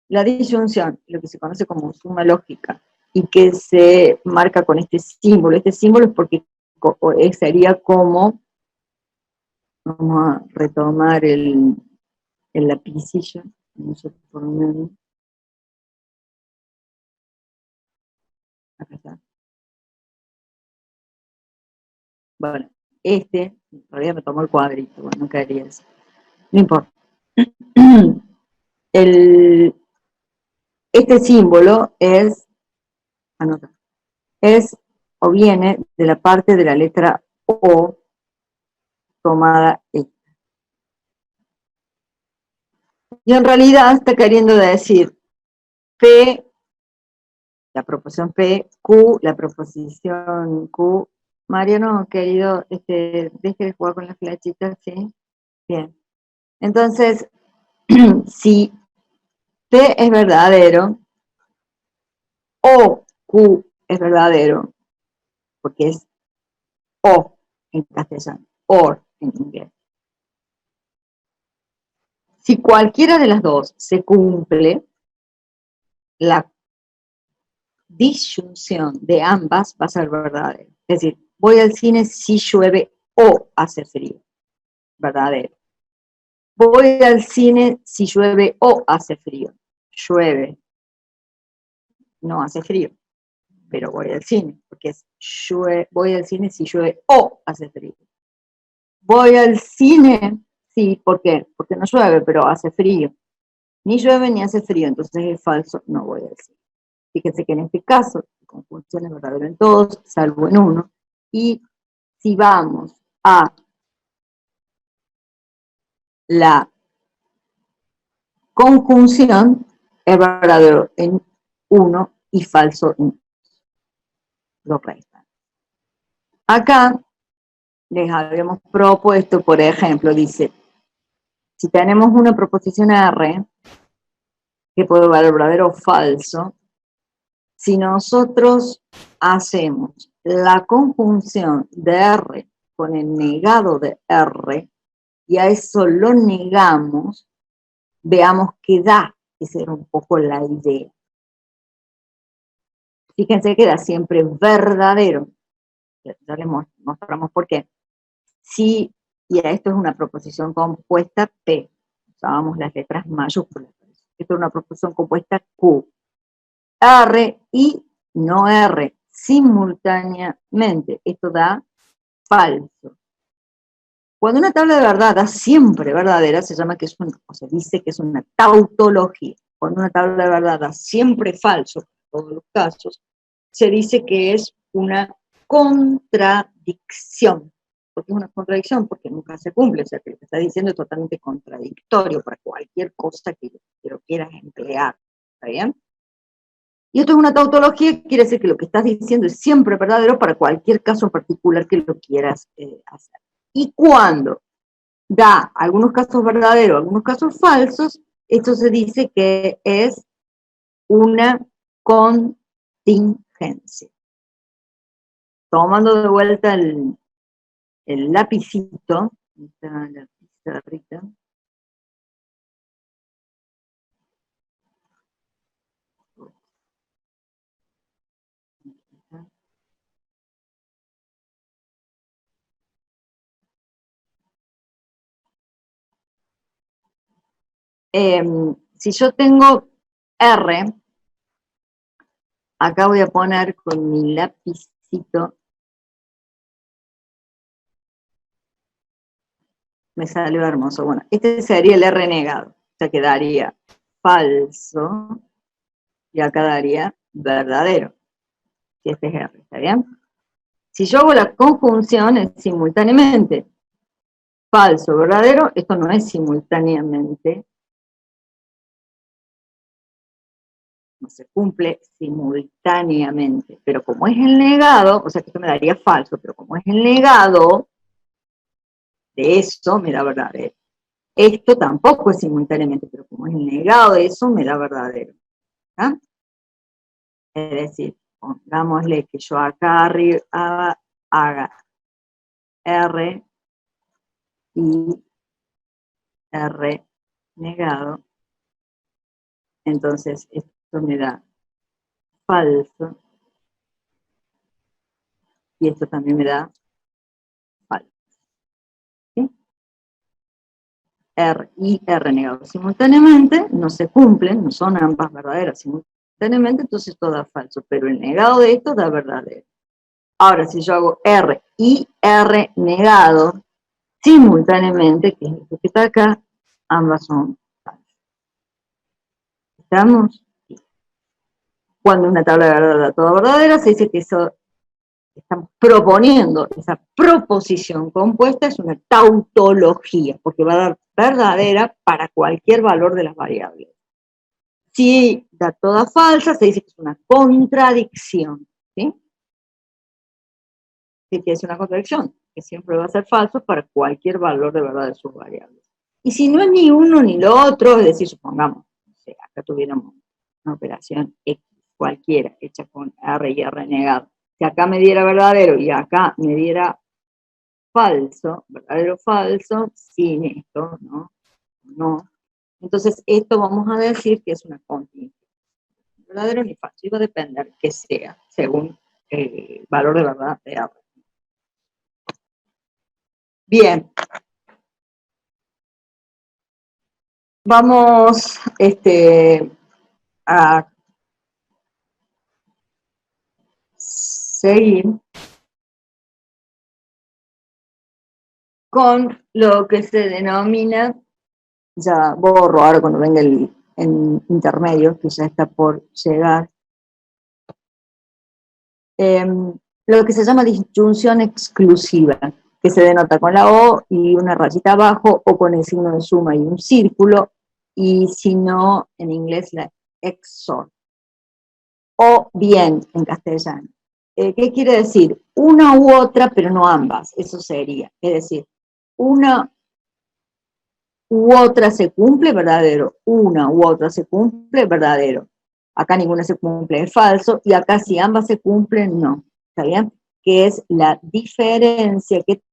la disyunción, lo que se conoce como suma lógica, y que se marca con este símbolo es porque sería como, vamos a retomar el lapicillo, no sé por dónde, acá está. Bueno, en realidad me tomó el cuadrito, bueno, no caería eso. No importa. Este símbolo es, anota, es o viene de la parte de la letra O tomada esta. Y en realidad está queriendo decir P, la proposición P, Q, la proposición Q. Mariano, querido, deje de jugar con las flechitas, ¿sí? Bien. Entonces, si P es verdadero, o Q es verdadero, porque es O en castellano, OR en inglés. Si cualquiera de las dos se cumple, la disyunción de ambas va a ser verdadera. Es decir, voy al cine si llueve o hace frío. Verdadero. Voy al cine si llueve o hace frío. Llueve. No hace frío. Pero voy al cine, porque voy al cine si llueve o hace frío. Voy al cine, sí, ¿por qué? Porque no llueve, pero hace frío. Ni llueve ni hace frío, entonces es falso, no voy a decir. Fíjense que en este caso, la conjunción es verdadera en todos, salvo en uno. Y si vamos a la conjunción, es verdadero en uno y falso en los restos. Acá les habíamos propuesto, por ejemplo, dice, si tenemos una proposición R, que puede valer verdadero o falso, si nosotros hacemos la conjunción de R con el negado de R, y a eso lo negamos, veamos qué da, esa era un poco la idea. Fíjense que da siempre verdadero. Ya les mostramos por qué. Si, y esto es una proposición compuesta P, usábamos las letras mayúsculas. Esto es una proposición compuesta Q. R y no R, simultáneamente. Esto da falso. Cuando una tabla de verdad da siempre verdadera, se llama que es o se dice que es una tautología. Cuando una tabla de verdad da siempre falso, en todos los casos, se dice que es una contradicción. ¿Por qué es una contradicción? Porque nunca se cumple, o sea que lo que está diciendo es totalmente contradictorio para cualquier cosa que lo quieras emplear. ¿Está bien? Y esto es una tautología, quiere decir que lo que estás diciendo es siempre verdadero para cualquier caso en particular que lo quieras hacer. Y cuando da algunos casos verdaderos, algunos casos falsos, esto se dice que es una contingencia. Tomando de vuelta el lapicito, está la pizarrita. Si yo tengo R, acá voy a poner con mi lapicito, me salió hermoso. Bueno, este sería el R negado, o sea, quedaría falso, y acá daría verdadero, si este es R, ¿está bien? Si yo hago la conjunción es simultáneamente falso, verdadero, esto no es simultáneamente, no se cumple simultáneamente, pero como es el negado, o sea que esto me daría falso, pero como es el negado de eso, me da verdadero. Esto tampoco es simultáneamente, pero como es el negado de eso, me da verdadero. ¿Ah? Es decir, pongámosle que yo acá arriba haga R y R negado, entonces esto me da falso, y esto también me da falso. ¿Sí? R y R negado simultáneamente no se cumplen, no son ambas verdaderas simultáneamente, entonces esto da falso, pero el negado de esto da verdadero. Ahora, si yo hago R y R negado simultáneamente, que es esto que está acá, ambas son falsas. ¿Estamos? Cuando una tabla de verdad da toda verdadera, se dice que eso estamos proponiendo, esa proposición compuesta es una tautología, porque va a dar verdadera para cualquier valor de las variables. Si da toda falsa, se dice que es una contradicción, ¿sí? ¿Qué es una contradicción? Que siempre va a ser falso para cualquier valor de verdad de sus variables. Y si no es ni uno ni lo otro, es decir, supongamos, no sé, acá tuviéramos una operación X, cualquiera, hecha con R y R negado. Si acá me diera verdadero y acá me diera falso, verdadero falso, sin esto, ¿no? No. Entonces, esto vamos a decir que es una contingencia. Verdadero ni falso, y va a depender que sea, según el valor de verdad de R. Bien. Vamos a seguir con lo que se denomina, ya borro ahora cuando venga el intermedio, que ya está por llegar, lo que se llama disyunción exclusiva, que se denota con la O y una rayita abajo, o con el signo de suma y un círculo, y si no, en inglés la XOR, o bien en castellano. ¿Qué quiere decir? Una u otra, pero no ambas, eso sería. Es decir, una u otra se cumple, verdadero. Una u otra se cumple, verdadero. Acá ninguna se cumple, es falso, y acá si ambas se cumplen, no. ¿Está bien? Que es la diferencia que...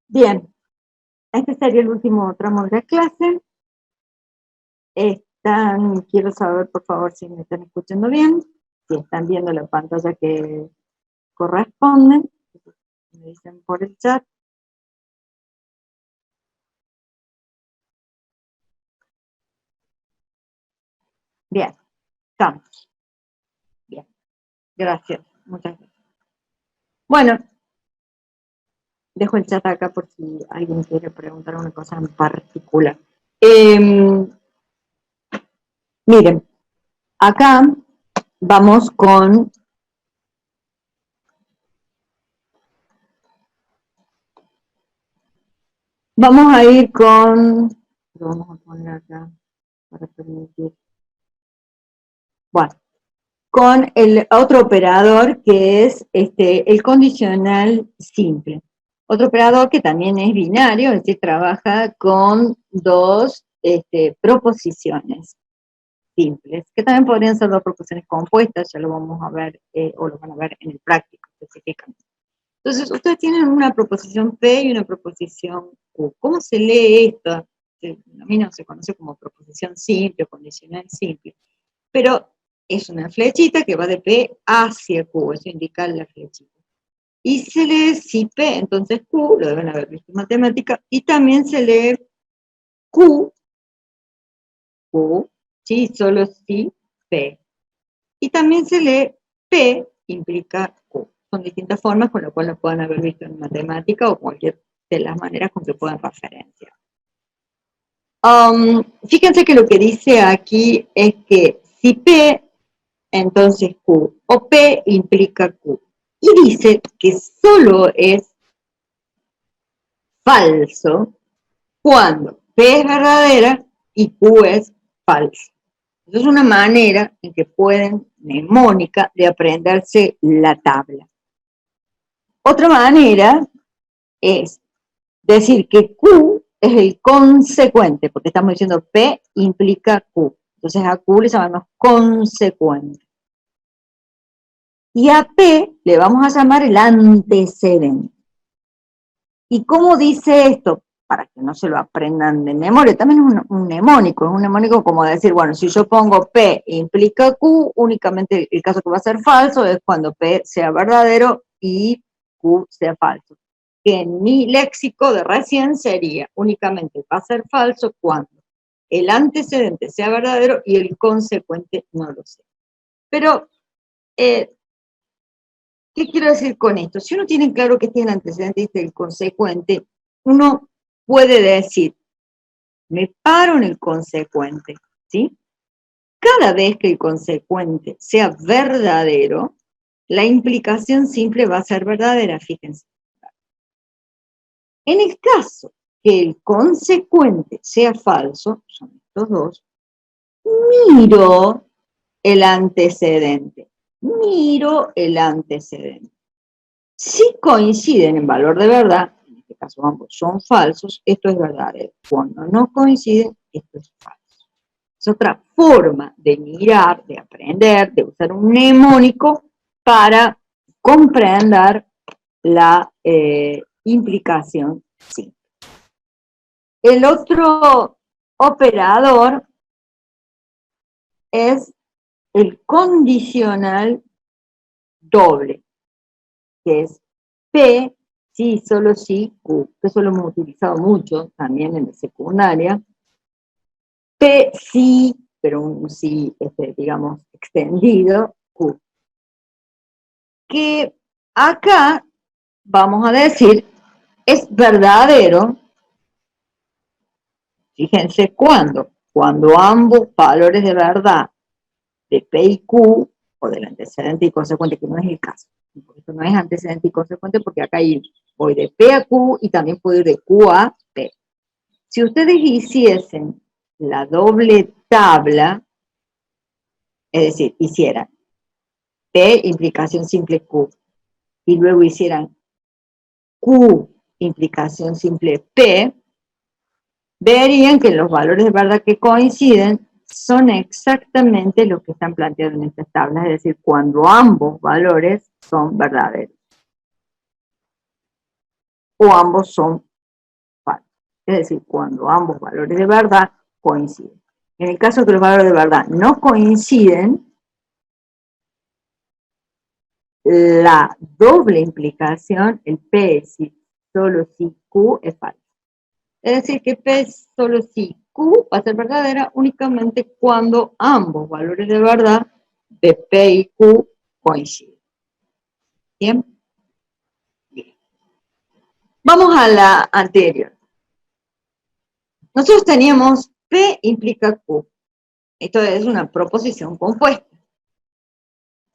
Bien, este sería el último tramo de la clase. Quiero saber, por favor, si me están escuchando bien, si están viendo la pantalla que corresponde. Me dicen por el chat. Bien, estamos. Bien, gracias, muchas gracias. Bueno, dejo el chat acá por si alguien quiere preguntar una cosa en particular. Miren, acá vamos con... Vamos a ir con... Lo vamos a poner acá para permitir... Bueno, con el otro operador que es el condicional simple. Otro operador que también es binario, es decir, trabaja con dos proposiciones simples, que también podrían ser dos proposiciones compuestas, ya lo vamos a ver, o lo van a ver en el práctico específicamente. Entonces, ustedes tienen una proposición P y una proposición Q. ¿Cómo se lee esto? A mí no se conoce como proposición simple o condicional simple, pero es una flechita que va de P hacia Q, eso indica la flechita. Y se lee si P, entonces Q, lo deben haber visto en matemática, y también se lee Q, sí, solo si P. Y también se lee P implica Q. Son distintas formas con lo cual lo pueden haber visto en matemática o cualquier de las maneras con que puedan referenciar. Fíjense que lo que dice aquí es que si P, entonces Q, o P implica Q. Y dice que solo es falso cuando P es verdadera y Q es falso. Esa es una manera en que pueden, mnemónica, de aprenderse la tabla. Otra manera es decir que Q es el consecuente, porque estamos diciendo P implica Q. Entonces a Q le llamamos consecuente. Y a P le vamos a llamar el antecedente. ¿Y cómo dice esto? Para que no se lo aprendan de memoria, también es un mnemónico como decir, bueno, si yo pongo P implica Q, únicamente el caso que va a ser falso es cuando P sea verdadero y Q sea falso. Que en mi léxico de recién sería únicamente va a ser falso cuando el antecedente sea verdadero y el consecuente no lo sea. Pero, ¿qué quiero decir con esto? Si uno tiene claro que este es el antecedente y este es el consecuente, uno puede decir, me paro en el consecuente, ¿sí? Cada vez que el consecuente sea verdadero, la implicación simple va a ser verdadera, fíjense. En el caso que el consecuente sea falso, son estos dos, miro el antecedente. Si coinciden en valor de verdad, en este caso ambos son falsos, esto es verdadero. Cuando no coinciden, esto es falso. Es otra forma de mirar, de aprender, de usar un mnemónico para comprender la implicación simple. El otro operador es el condicional doble, que es P, sí, solo sí, Q, que eso lo hemos utilizado mucho también en la secundaria. P, sí, pero un sí, digamos, extendido, Q. Que acá, vamos a decir, es verdadero, fíjense cuándo, cuando ambos valores de verdad de P y Q, o del antecedente y consecuente, que no es el caso. Esto no es antecedente y consecuente porque acá voy de P a Q y también puedo ir de Q a P. Si ustedes hiciesen la doble tabla, es decir, hicieran P implicación simple Q, y luego hicieran Q implicación simple P, verían que los valores de verdad que coinciden son exactamente los que están planteados en estas tablas, es decir, cuando ambos valores son verdaderos. O ambos son falsos. Es decir, cuando ambos valores de verdad coinciden. En el caso que los valores de verdad no coinciden, la doble implicación, el P si solo si Q es falso. Es decir, que P solo si Q va a ser verdadera únicamente cuando ambos valores de verdad de P y Q coinciden. ¿Bien? Bien. Vamos a la anterior. Nosotros teníamos P implica Q. Esto es una proposición compuesta.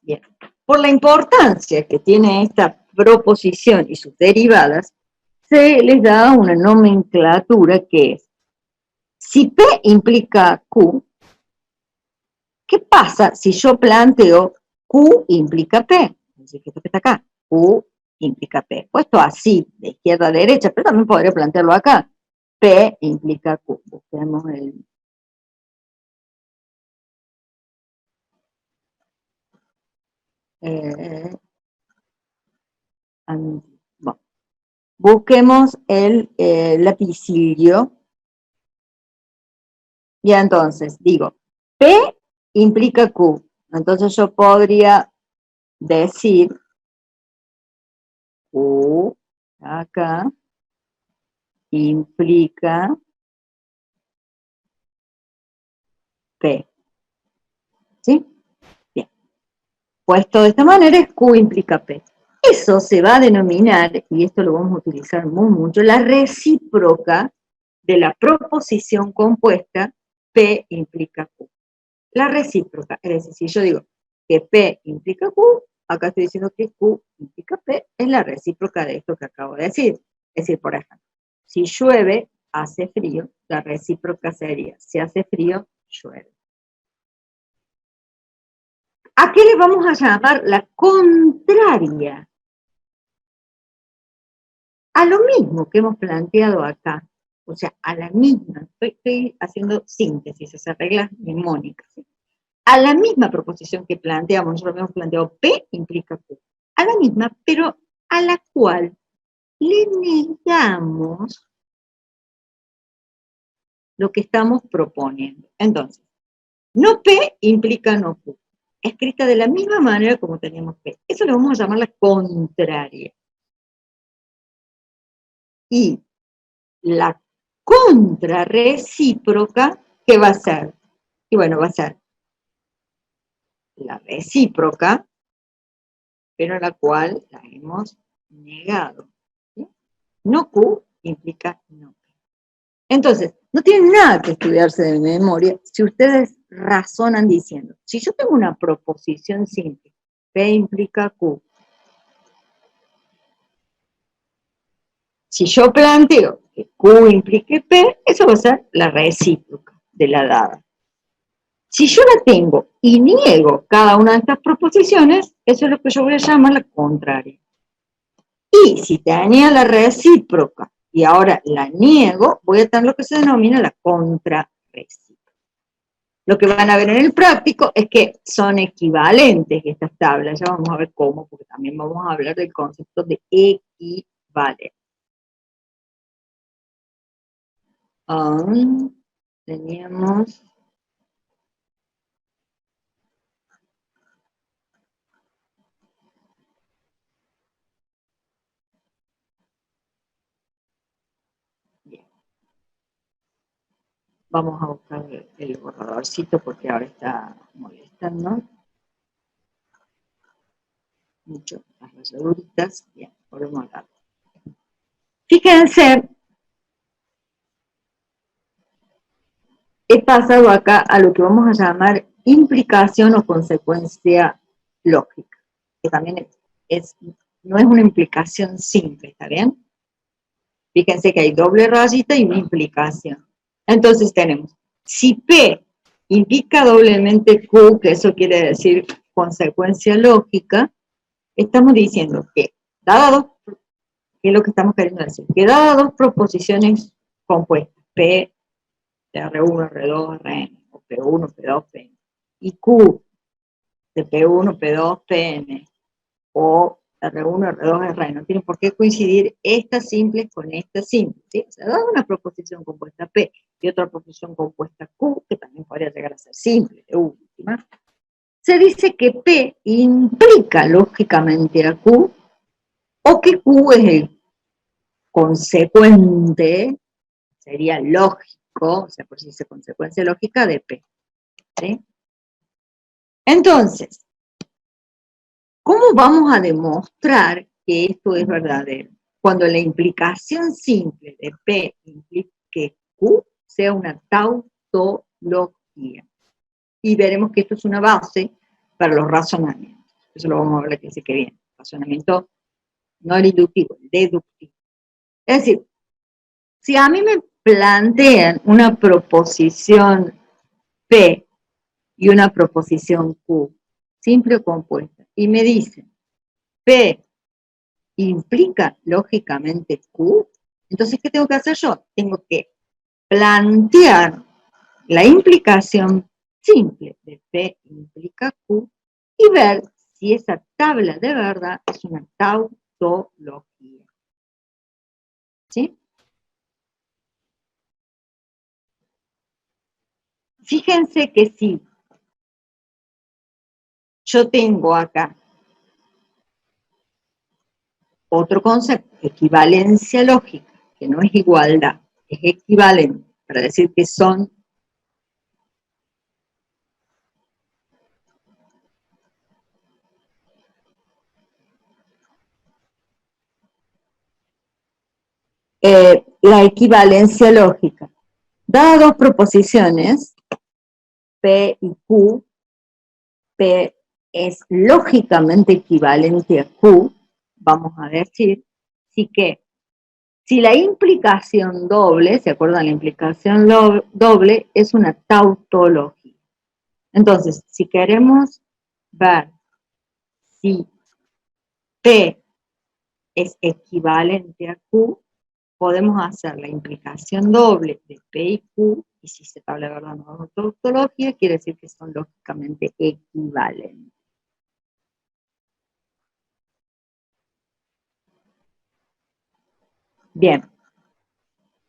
Bien. Por la importancia que tiene esta proposición y sus derivadas, se les da una nomenclatura que es, si P implica Q, ¿qué pasa si yo planteo Q implica P? Es decir, que esto que está acá, Q implica P. Puesto así, de izquierda a derecha, pero también podría plantearlo acá. P implica Q. Busquemos el... bueno, busquemos el lapicillo. Y entonces, digo, P implica Q. Entonces yo podría decir Q, acá, implica P. ¿Sí? Bien. Puesto de esta manera, es Q implica P. Eso se va a denominar, y esto lo vamos a utilizar muy mucho, la recíproca de la proposición compuesta P implica Q. La recíproca, es decir, si yo digo que P implica Q, acá estoy diciendo que Q implica P, es la recíproca de esto que acabo de decir. Es decir, por ejemplo, si llueve, hace frío, la recíproca sería, si hace frío, llueve. ¿A qué le vamos a llamar la contraria? A lo mismo que hemos planteado acá, o sea, a la misma, estoy haciendo síntesis, esas reglas mnemónicas, ¿sí? A la misma proposición que planteamos, nosotros hemos planteado P implica Q, a la misma, pero a la cual le negamos lo que estamos proponiendo. Entonces, no P implica no Q, escrita de la misma manera como teníamos P. Eso le vamos a llamar la contraria. Y la contrarrecíproca, ¿qué va a ser? Y bueno, va a ser la recíproca, pero a la cual la hemos negado. ¿Sí? No Q implica no P. Entonces, no tienen nada que estudiarse de memoria si ustedes razonan diciendo, si yo tengo una proposición simple, P implica Q, si yo planteo que Q implique P, eso va a ser la recíproca de la dada. Si yo la tengo y niego cada una de estas proposiciones, eso es lo que yo voy a llamar la contraria. Y si tenía la recíproca y ahora la niego, voy a tener lo que se denomina la contrarrecíproca. Lo que van a ver en el práctico es que son equivalentes estas tablas. Ya vamos a ver cómo, porque también vamos a hablar del concepto de equivalencia. Teníamos... Vamos a buscar el borradorcito porque ahora está molestando mucho las rayaduritas. Bien, volvemos a hablar. Fíjense, he pasado acá a lo que vamos a llamar implicación o consecuencia lógica, que también no es una implicación simple, ¿está bien? Fíjense que hay doble rayita y una implicación. Entonces tenemos, si P implica doblemente Q, que eso quiere decir consecuencia lógica, estamos diciendo que, dadas dos, ¿qué es lo que estamos queriendo decir? Que dadas dos proposiciones compuestas, P de R1, R2, Rn, o P1, P2, Pn, y Q de P1, P2, Pn, o R1, R2, Rn, no tienen por qué coincidir estas simples con estas simples, ¿sí? O sea, dada una proposición compuesta P y otra proposición compuesta Q, que también podría llegar a ser simple, de última, se dice que P implica lógicamente a Q, o que Q es el consecuente, sería lógico, o sea, por si dice consecuencia lógica de P. ¿Sí? Entonces, ¿cómo vamos a demostrar que esto es verdadero? Cuando la implicación simple de P implique que Q sea una tautología. Y veremos que esto es una base para los razonamientos. Eso lo vamos a ver que dice que viene. Razonamiento no el inductivo, el deductivo. Es decir, si a mí me plantean una proposición P y una proposición Q, simple o compuesta, y me dicen P implica lógicamente Q. Entonces, ¿qué tengo que hacer yo? Tengo que plantear la implicación simple de P implica Q y ver si esa tabla de verdad es una tautología. ¿Sí? Fíjense que si yo tengo acá otro concepto, equivalencia lógica, que no es igualdad, es equivalente, para decir que son la equivalencia lógica. Dadas dos proposiciones, P y Q, P es lógicamente equivalente a Q, vamos a decir, sí que si la implicación doble, ¿se acuerdan? La implicación doble es una tautología. Entonces, si queremos ver si P es equivalente a Q, podemos hacer la implicación doble de P y Q, y si se habla de verdad no es tautología, quiere decir que son lógicamente equivalentes. Bien,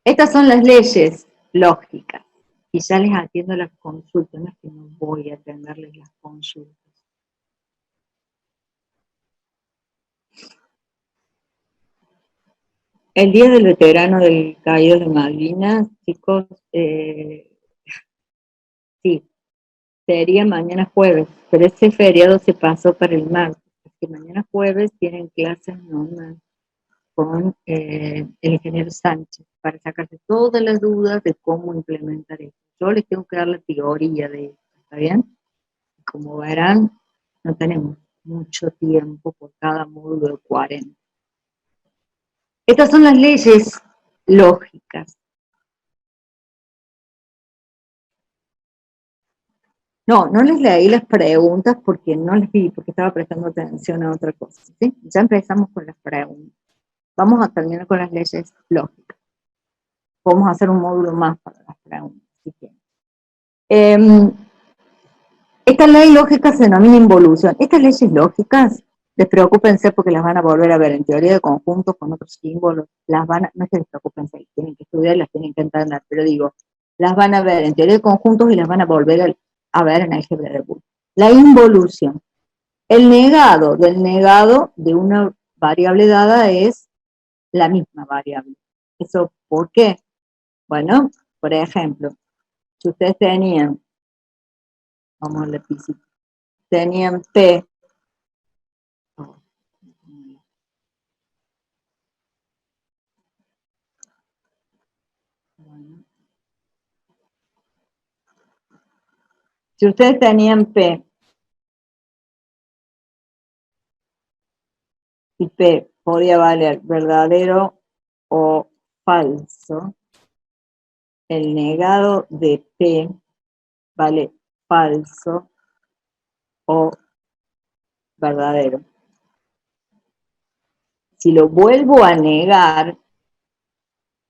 estas son las leyes lógicas, y ya les atiendo las consultas, no es que no voy a atenderles las consultas. El día del veterano del caído de Malvinas, chicos, sí, sería mañana jueves, pero ese feriado se pasó para el martes, porque mañana jueves tienen clases normales con el ingeniero Sánchez, para sacarse todas las dudas de cómo implementar esto. Yo les tengo que dar la teoría de esto, ¿está bien? Como verán, no tenemos mucho tiempo por cada módulo de 40. Estas son las leyes lógicas. No, no les leí las preguntas porque no les vi, porque estaba prestando atención a otra cosa, ¿sí? Ya empezamos con las preguntas. Vamos a terminar con las leyes lógicas. Podemos hacer un módulo más para las preguntas, si quieren. Esta ley lógica se denomina involución. Estas leyes lógicas, despreocúpense porque las van a volver a ver en teoría de conjuntos con otros símbolos. No es que despreocúpense, tienen que estudiar, las tienen que entender, pero digo, las van a ver en teoría de conjuntos y las van a volver a ver en álgebra de Boole. La involución. El negado del negado de una variable dada es la misma variable. ¿Eso por qué? Bueno, por ejemplo, si ustedes tenían, vamos a la física, tenían P, si ustedes tenían P y P podía valer verdadero o falso, el negado de P vale falso o verdadero. Si lo vuelvo a negar,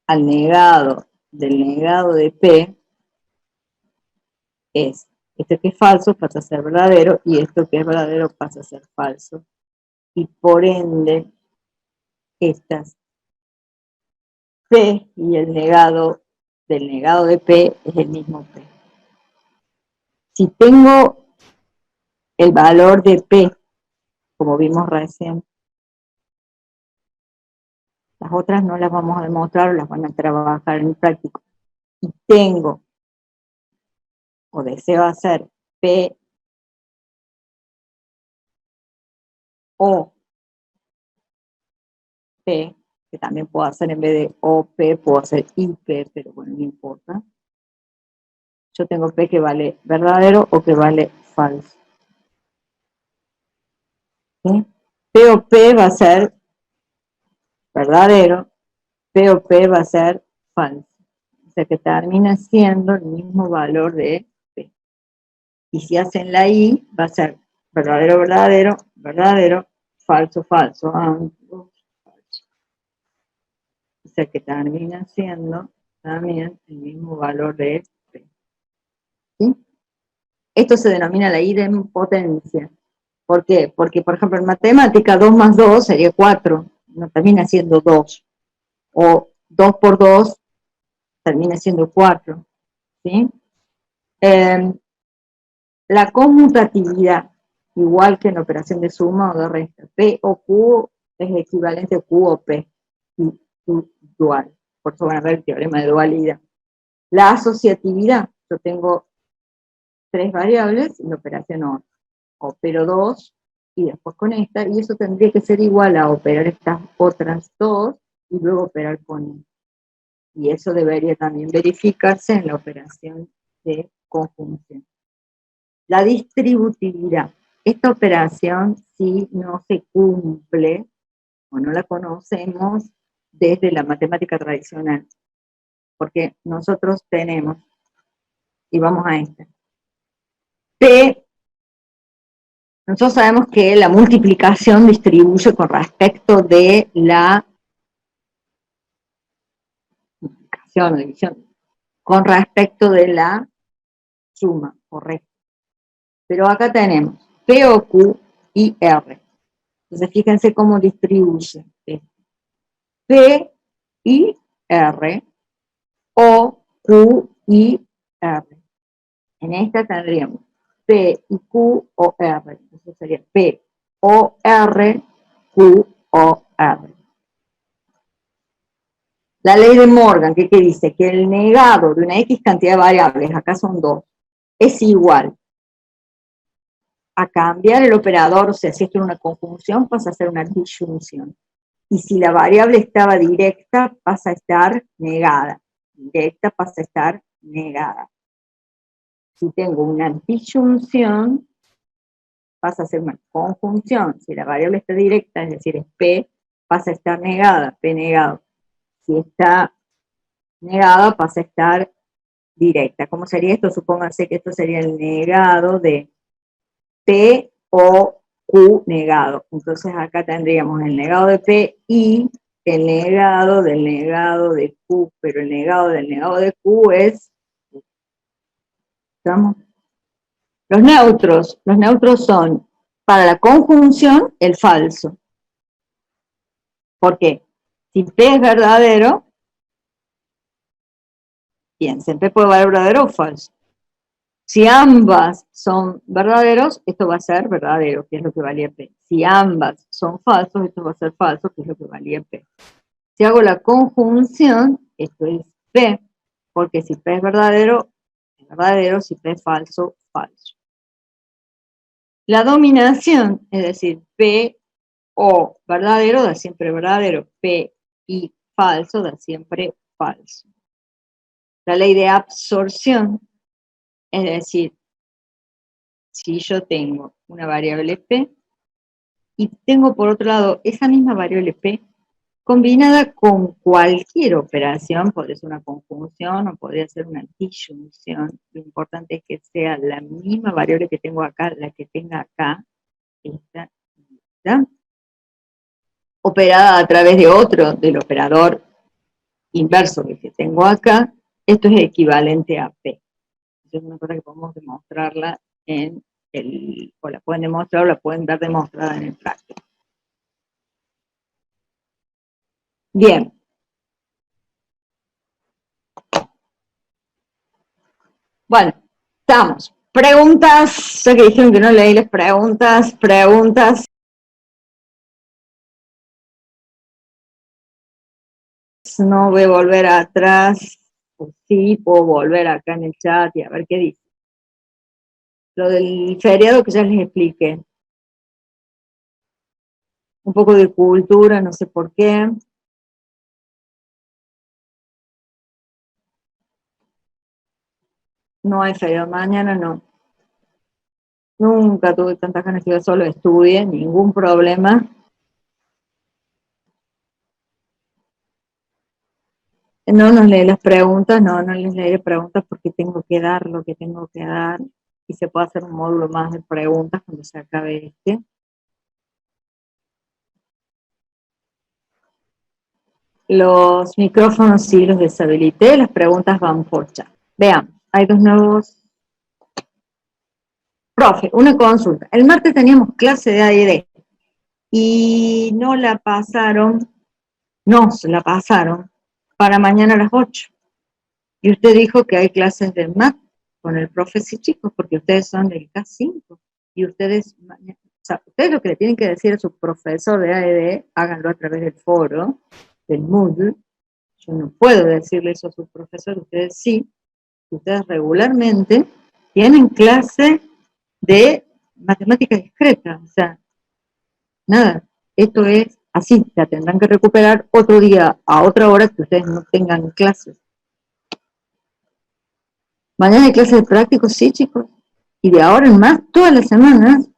al negado del negado de P, es esto que es falso pasa a ser verdadero y esto que es verdadero pasa a ser falso. Y por ende, estas P y el negado del negado de P es el mismo P. Si tengo el valor de P, como vimos recién, las otras no las vamos a demostrar, las van a trabajar en el práctico. Y tengo, o deseo hacer P o P, que también puedo hacer en vez de OP, puedo hacer IP, pero bueno, no importa. Yo tengo P que vale verdadero o que vale falso. ¿Sí? P o P va a ser verdadero, P o P va a ser falso. O sea que termina siendo el mismo valor de P. Y si hacen la I, va a ser verdadero, verdadero, verdadero, falso, falso. ser que termina siendo también el mismo valor de P. ¿Sí? Esto se denomina la idempotencia. ¿Por qué? Porque, por ejemplo, en matemática 2 más 2 sería 4, no termina siendo 2. O 2 por 2 termina siendo 4. ¿Sí? La conmutatividad, igual que en operación de suma o de resta, P o Q es equivalente a Q o P, y Q dual. Por eso van a ver el teorema de dualidad. La asociatividad, yo tengo 3 variables y la operación OR. Opero 2 y después con esta, y eso tendría que ser igual a operar estas otras 2 y luego operar con esta. Y eso debería también verificarse en la operación de conjunción. La distributividad. Esta operación, si no se cumple o no la conocemos desde la matemática tradicional, porque nosotros tenemos, y vamos a esta, P, nosotros sabemos que la multiplicación distribuye con respecto de la multiplicación o división, con respecto de la suma, correcto. Pero acá tenemos P o Q y R. Entonces fíjense cómo distribuye P y R o Q y R. En esta tendríamos P y Q o R. Entonces sería P o R, Q o R. La ley de Morgan, ¿qué dice? Que el negado de una X cantidad de variables, acá son 2, es igual a cambiar el operador, o sea, si esto es una conjunción, pasa a ser una disyunción. Y si la variable estaba directa, pasa a estar negada. Directa pasa a estar negada. Si tengo una disyunción, pasa a ser una conjunción. Si la variable está directa, es decir, es P, pasa a estar negada, P negado. Si está negada, pasa a estar directa. ¿Cómo sería esto? Supónganse que esto sería el negado de P o Q negado. Entonces acá tendríamos el negado de P y el negado del negado de Q, pero el negado del negado de Q es, ¿estamos? Los neutros son, para la conjunción, el falso. ¿Por qué? Si P es verdadero, piensen, P puede valer verdadero o falso. Si ambas son verdaderos, esto va a ser verdadero, que es lo que valía P. Si ambas son falsos, esto va a ser falso, que es lo que valía P. Si hago la conjunción, esto es P, porque si P es verdadero, si P es falso, falso. La dominación, es decir, P o verdadero da siempre verdadero, P y falso da siempre falso. La ley de absorción, es decir, si yo tengo una variable P y tengo por otro lado esa misma variable P combinada con cualquier operación, podría ser una conjunción o podría ser una disyunción, lo importante es que sea la misma variable que tengo acá, la que tenga acá, esta, operada a través de otro, del operador inverso que tengo acá, esto es equivalente a P. Es una cosa que podemos demostrarla o la pueden demostrar o la pueden ver demostrada en el práctico. Bien. Bueno, estamos. Preguntas, ya que dijeron que no leí las preguntas. No voy a volver atrás, o sí, puedo volver acá en el chat y a ver qué dice. Lo del feriado que ya les expliqué. Un poco de cultura, no sé por qué. No hay feriado mañana, no. Nunca tuve tantas ganas que yo solo estudie, ningún problema. No nos lee las preguntas, no les leeré preguntas porque tengo que dar lo que tengo que dar y se puede hacer un módulo más de preguntas cuando se acabe este. Los micrófonos sí los deshabilité, las preguntas van por chat. Veamos, hay dos nuevos. Profe, una consulta. El martes teníamos clase de AED y no la pasaron, nos la pasaron para mañana a las 8. Y usted dijo que hay clases de MAT con el profe sí, chicos, porque ustedes son del K5 y ustedes, o sea, ustedes lo que le tienen que decir a su profesor de AED, háganlo a través del foro, del Moodle. Yo no puedo decirle eso a su profesor, ustedes sí, ustedes regularmente tienen clase de matemática discreta, o sea, nada, esto es así, la tendrán que recuperar otro día, a otra hora que ustedes no tengan clases. Mañana hay clases de prácticos, sí, chicos, y de ahora en más, todas las semanas,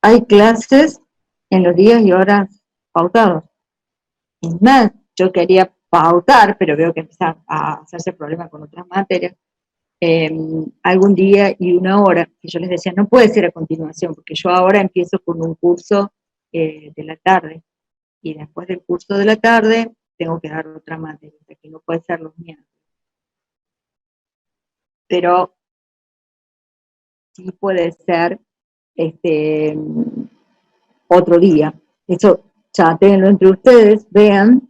hay clases en los días y horas pautados. Es más, yo quería pautar, pero veo que empieza a hacerse problema con otras materias, algún día y una hora, que yo les decía, no puede ser a continuación, porque yo ahora empiezo con un curso de la tarde, y después del curso de la tarde tengo que dar otra materia, que no puede ser los miércoles. Pero sí puede ser otro día. Eso chatéenlo entre ustedes, vean,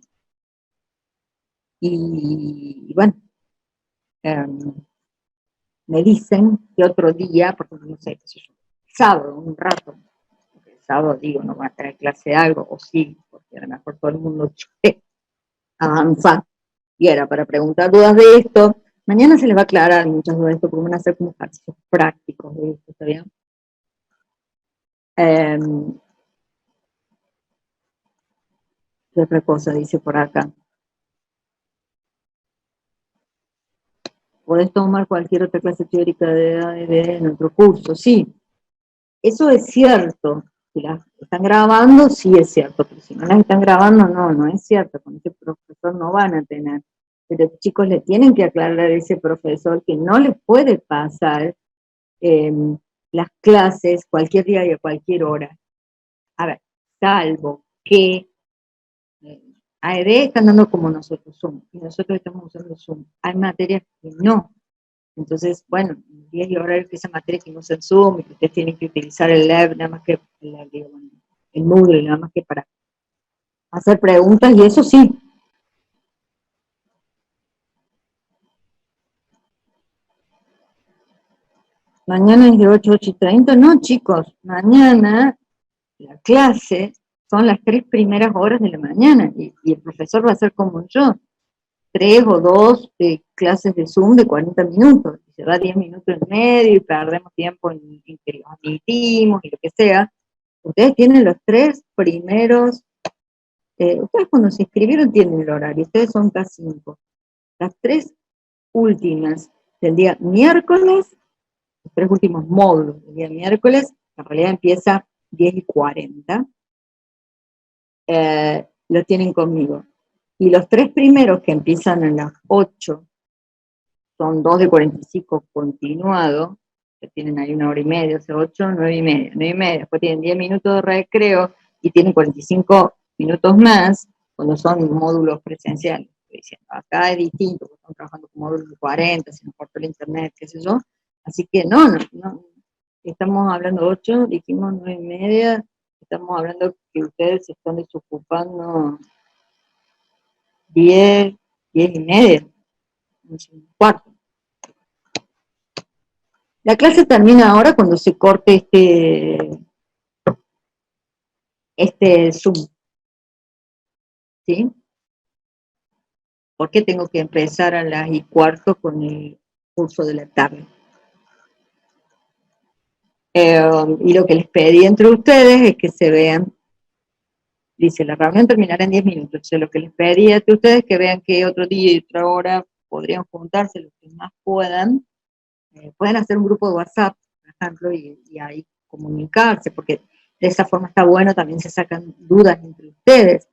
y bueno, me dicen que otro día, porque no sé, qué sé yo, sábado, un rato, porque el sábado digo, no va a tener clase de algo, o sí, porque a lo mejor todo el mundo avanza, y era para preguntar dudas de esto. Mañana se les va a aclarar muchas dudas de esto, porque van a hacer como ejercicios prácticos de esto, ¿está bien? ¿Qué otra cosa dice por acá? Podés tomar cualquier otra clase teórica de nuestro curso, sí. Eso es cierto. Si las están grabando, sí es cierto, pero si no las están grabando, no es cierto. Con ese profesor no van a tener. Pero chicos, le tienen que aclarar a ese profesor que no les puede pasar las clases cualquier día y a cualquier hora. A ver, salvo que AED están dando como nosotros Zoom, y nosotros estamos usando Zoom. Hay materias que no. Entonces, bueno, días y horarios que esa materia que no usa el Zoom, y que ustedes tienen que utilizar el Lab, nada más que el Moodle, nada más que para hacer preguntas, y eso sí. Mañana es de 8 a 8:30, no chicos, mañana la clase son las 3 primeras horas de la mañana, y el profesor va a ser como yo, 3 o 2 clases de Zoom de 40 minutos, y se va 10 minutos en medio, y perdemos tiempo en que los admitimos, y lo que sea. Ustedes tienen los 3 primeros, ustedes cuando se inscribieron tienen el horario, ustedes son K5. Las 3 últimas del día miércoles, los 3 últimos módulos del día miércoles, en realidad empieza 10:40, lo tienen conmigo. Y los 3 primeros que empiezan a las 8, son 2 de 45 continuado, que tienen ahí 1 hora y media, o sea, 8, 9:30, después tienen 10 minutos de recreo, y tienen 45 minutos más, cuando son módulos presenciales. Acá es distinto, porque estamos trabajando con módulos de 40, si nos cortó el internet, qué sé yo, así que no, estamos hablando 8, dijimos 9:30, estamos hablando que ustedes se están desocupando 10, 10:30, un cuarto. La clase termina ahora cuando se corte este Zoom, ¿sí? Porque tengo que empezar a las 1:15 con el curso de la tarde. Y lo que les pedí entre ustedes es que se vean, dice, la reunión terminará en 10 minutos, entonces lo que les pedí entre ustedes es que vean que otro día y otra hora podrían juntarse los que más puedan, pueden hacer un grupo de WhatsApp, por ejemplo, y ahí comunicarse, porque de esa forma está bueno, también se sacan dudas entre ustedes,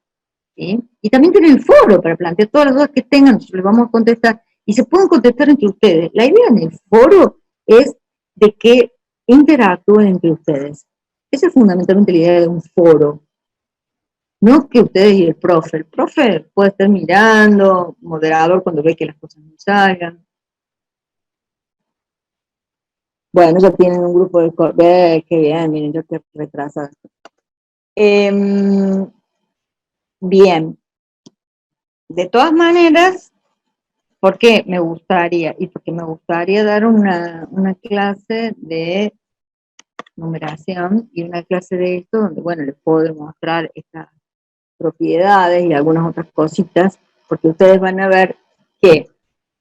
¿sí? Y también tienen el foro para plantear todas las dudas que tengan, nosotros les vamos a contestar, y se pueden contestar entre ustedes. La idea en el foro es de que interactúen entre ustedes. Esa es fundamentalmente la idea de un foro. No que ustedes y el profe puede estar mirando, moderador cuando ve que las cosas no salgan. Bueno, ya tienen un grupo de... qué bien, miren, yo qué retrasada. Bien. De todas maneras, ¿por qué me gustaría? Y porque me gustaría dar una clase de numeración y una clase de esto, donde, bueno, les puedo demostrar estas propiedades y algunas otras cositas, porque ustedes van a ver que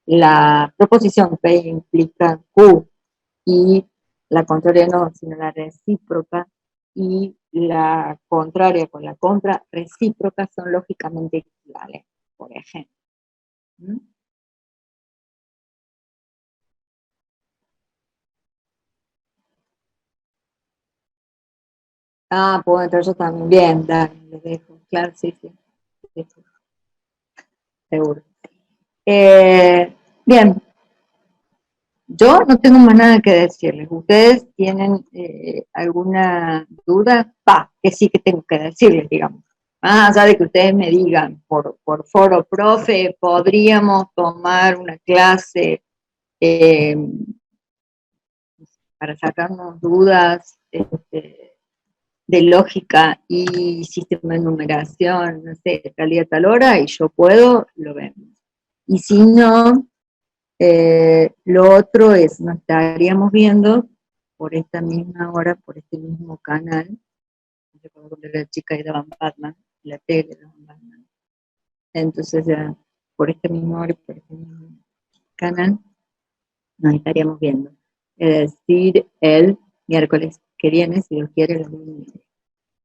la proposición P implica Q y la contraria no, sino la recíproca, y la contraria con la contra recíproca son lógicamente equivalentes, por ejemplo. ¿Mm? Ah, puedo entrar yo también. Bien, dale, les dejo. Claro, sí, sí. Seguro. Bien, yo no tengo más nada que decirles. ¿Ustedes tienen alguna duda? Que sí que tengo que decirles, digamos. Más allá de que ustedes me digan por foro, profe, podríamos tomar una clase eh, para sacarnos dudas de lógica y sistema de numeración, no sé, tal día, tal hora, y yo puedo, lo vemos. Y si no, lo otro es, nos estaríamos viendo por esta misma hora, por este mismo canal. Yo cuando la chica y daban Batman, la tele daban Batman. Entonces ya, por esta misma hora y por este mismo canal, nos estaríamos viendo. Es decir, el miércoles que viene, si Dios quiere, los lunes.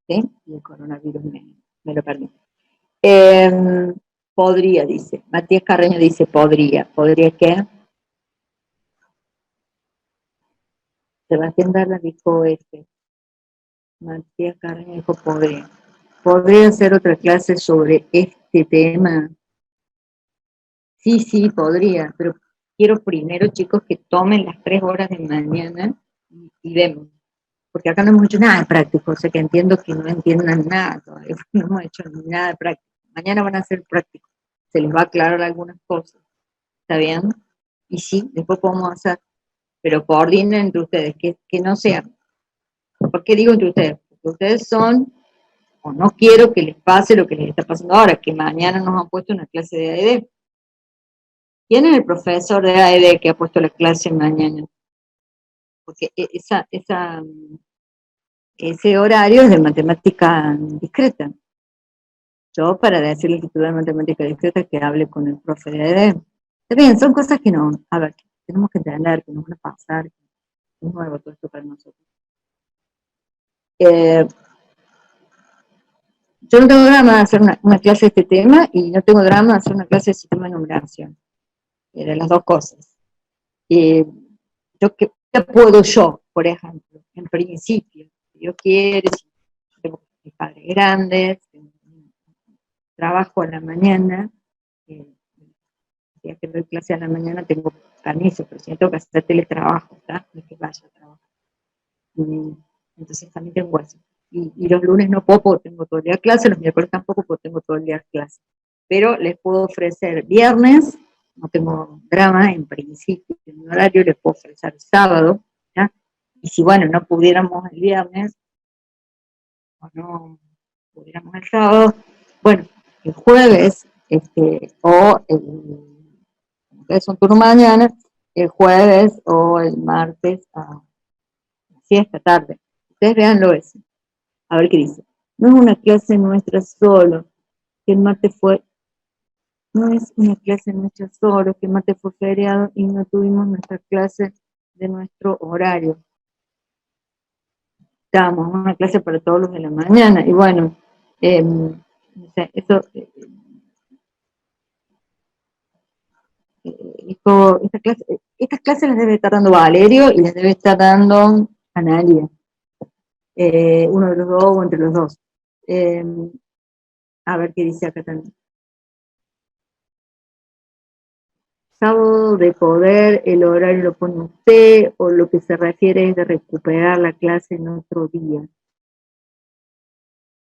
¿Sí? Y el coronavirus me lo permite. Podría, dice. Matías Carreño dice podría. ¿Podría qué? Sebastián Darla dijo Matías Carreño dijo podría. ¿Podría hacer otra clase sobre este tema? Sí, sí, podría, pero quiero primero, chicos, que tomen las 3 horas de mañana y vemos. Porque acá no hemos hecho nada de práctico, o sea que entiendo que no entiendan nada todavía, no hemos hecho nada de práctico. Mañana van a ser prácticos, se les va a aclarar algunas cosas, ¿está bien? Y sí, después podemos hacer, pero coordinen entre ustedes, que no sean. ¿Por qué digo entre ustedes? Porque ustedes son, o no quiero que les pase lo que les está pasando ahora, que mañana nos han puesto una clase de AED. ¿Quién es el profesor de AED que ha puesto la clase mañana? Porque ese horario es de matemática discreta. Yo, para decirle que estudia matemática discreta, que hable con el profe de AED. Está bien, son cosas que no, a ver, tenemos que entender, que nos van a pasar, es nuevo todo esto para nosotros. Yo no tengo drama de hacer una clase de este tema y no tengo drama de hacer una clase de sistema de numeración. De las dos cosas. ¿Qué puedo yo, por ejemplo? En principio, si Dios quiere, si tengo mis padres grandes, trabajo a la mañana, ya que doy clase a la mañana tengo permiso, pero si tengo que hacer teletrabajo, ¿está? No es que vaya a trabajar. Entonces también tengo eso. Y los lunes no puedo porque tengo todo el día clase, los miércoles tampoco porque tengo todo el día clase. Pero les puedo ofrecer viernes, no tengo drama, en principio, en un horario les puedo ofrecer sábado, ¿ya? Y si, bueno, no pudiéramos el viernes, o no pudiéramos el sábado, bueno, el jueves, es un turno mañana, el jueves o el martes a esta tarde. Ustedes véanlo eso. A ver qué dice. No es una clase nuestra solo, que el martes fue, no es una clase nuestra solo, que el martes fue feriado y no tuvimos nuestra clase de nuestro horario. Estábamos en una clase para todos los de la mañana, y bueno, no sé, eso, estas clases las debe estar dando Valerio y las debe estar dando Analia. Uno de los dos o entre los dos. A ver qué dice acá también. Sábado de poder, el horario lo pone usted, o lo que se refiere es de recuperar la clase en otro día.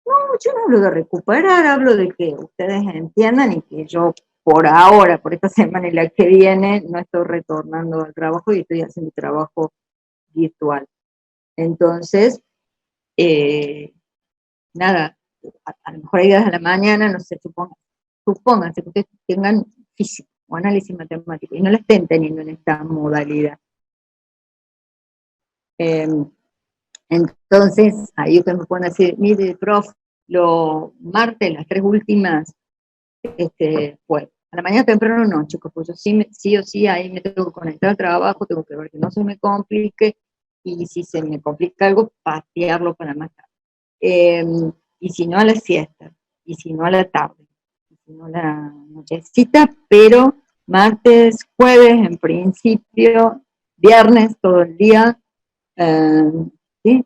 No, yo no hablo de recuperar, hablo de que ustedes entiendan y que yo por ahora, por esta semana y la que viene, no estoy retornando al trabajo y estoy haciendo trabajo virtual. Entonces, nada, a lo mejor hay días a la mañana, no sé, supónganse que ustedes tengan física o análisis matemático y no la estén teniendo en esta modalidad. Entonces, ahí ustedes me pueden decir, mire, prof, los martes, las 3 últimas, pues, a la mañana temprano no, chicos, pues yo sí o sí ahí me tengo que conectar al trabajo, tengo que ver que no se me complique, y si se me complica algo, patearlo para más tarde. Y si no a la siesta, y si no a la tarde, y si no a la nochecita, pero martes, jueves en principio, viernes todo el día, ¿sí?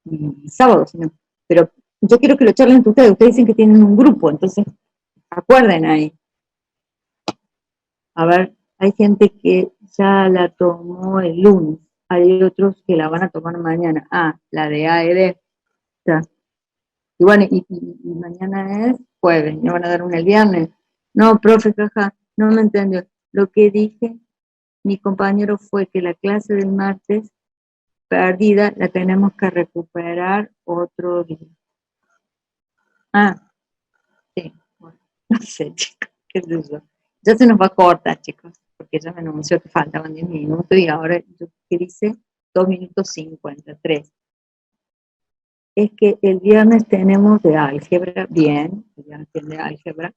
Y sábado, si no. Pero yo quiero que lo charlen entre ustedes dicen que tienen un grupo, entonces acuerden ahí. A ver, hay gente que ya la tomó el lunes, hay otros que la van a tomar mañana. Ah, la de AED. Ya. Y bueno, y mañana es jueves, ¿me van a dar una el viernes? No, profe, jaja, no me entendió. Lo que dije, mi compañero, fue que la clase del martes perdida la tenemos que recuperar otro día. Ah, sí, bueno, no sé, chicos, qué sé yo. Ya se nos va a cortar, chicos, porque ya me anunció que faltaban 10 minutos y ahora yo que dice 2 minutos 53. Es que el viernes tenemos de álgebra, bien, el viernes tienen de álgebra.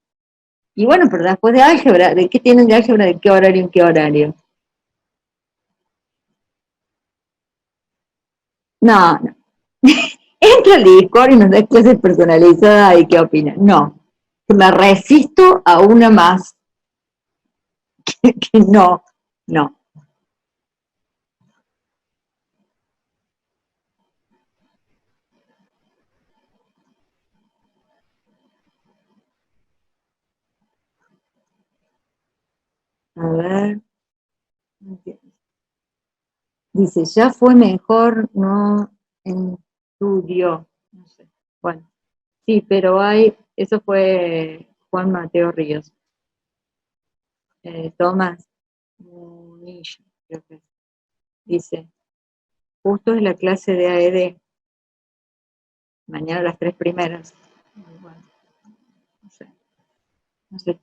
Y bueno, pero después de álgebra, ¿de qué tienen de álgebra? ¿De qué horario en qué horario? No, no. Entra al Discord y nos da clases personalizadas y qué opinan. No, me resisto a una más. Que no, no. A ver. Dice, ya fue mejor, no estudió. No sé. Bueno, sí, pero eso fue Juan Mateo Ríos. Tomás Munilla, creo que es. Dice, justo es la clase de AED, mañana las 3 primeras. Bueno, no sé,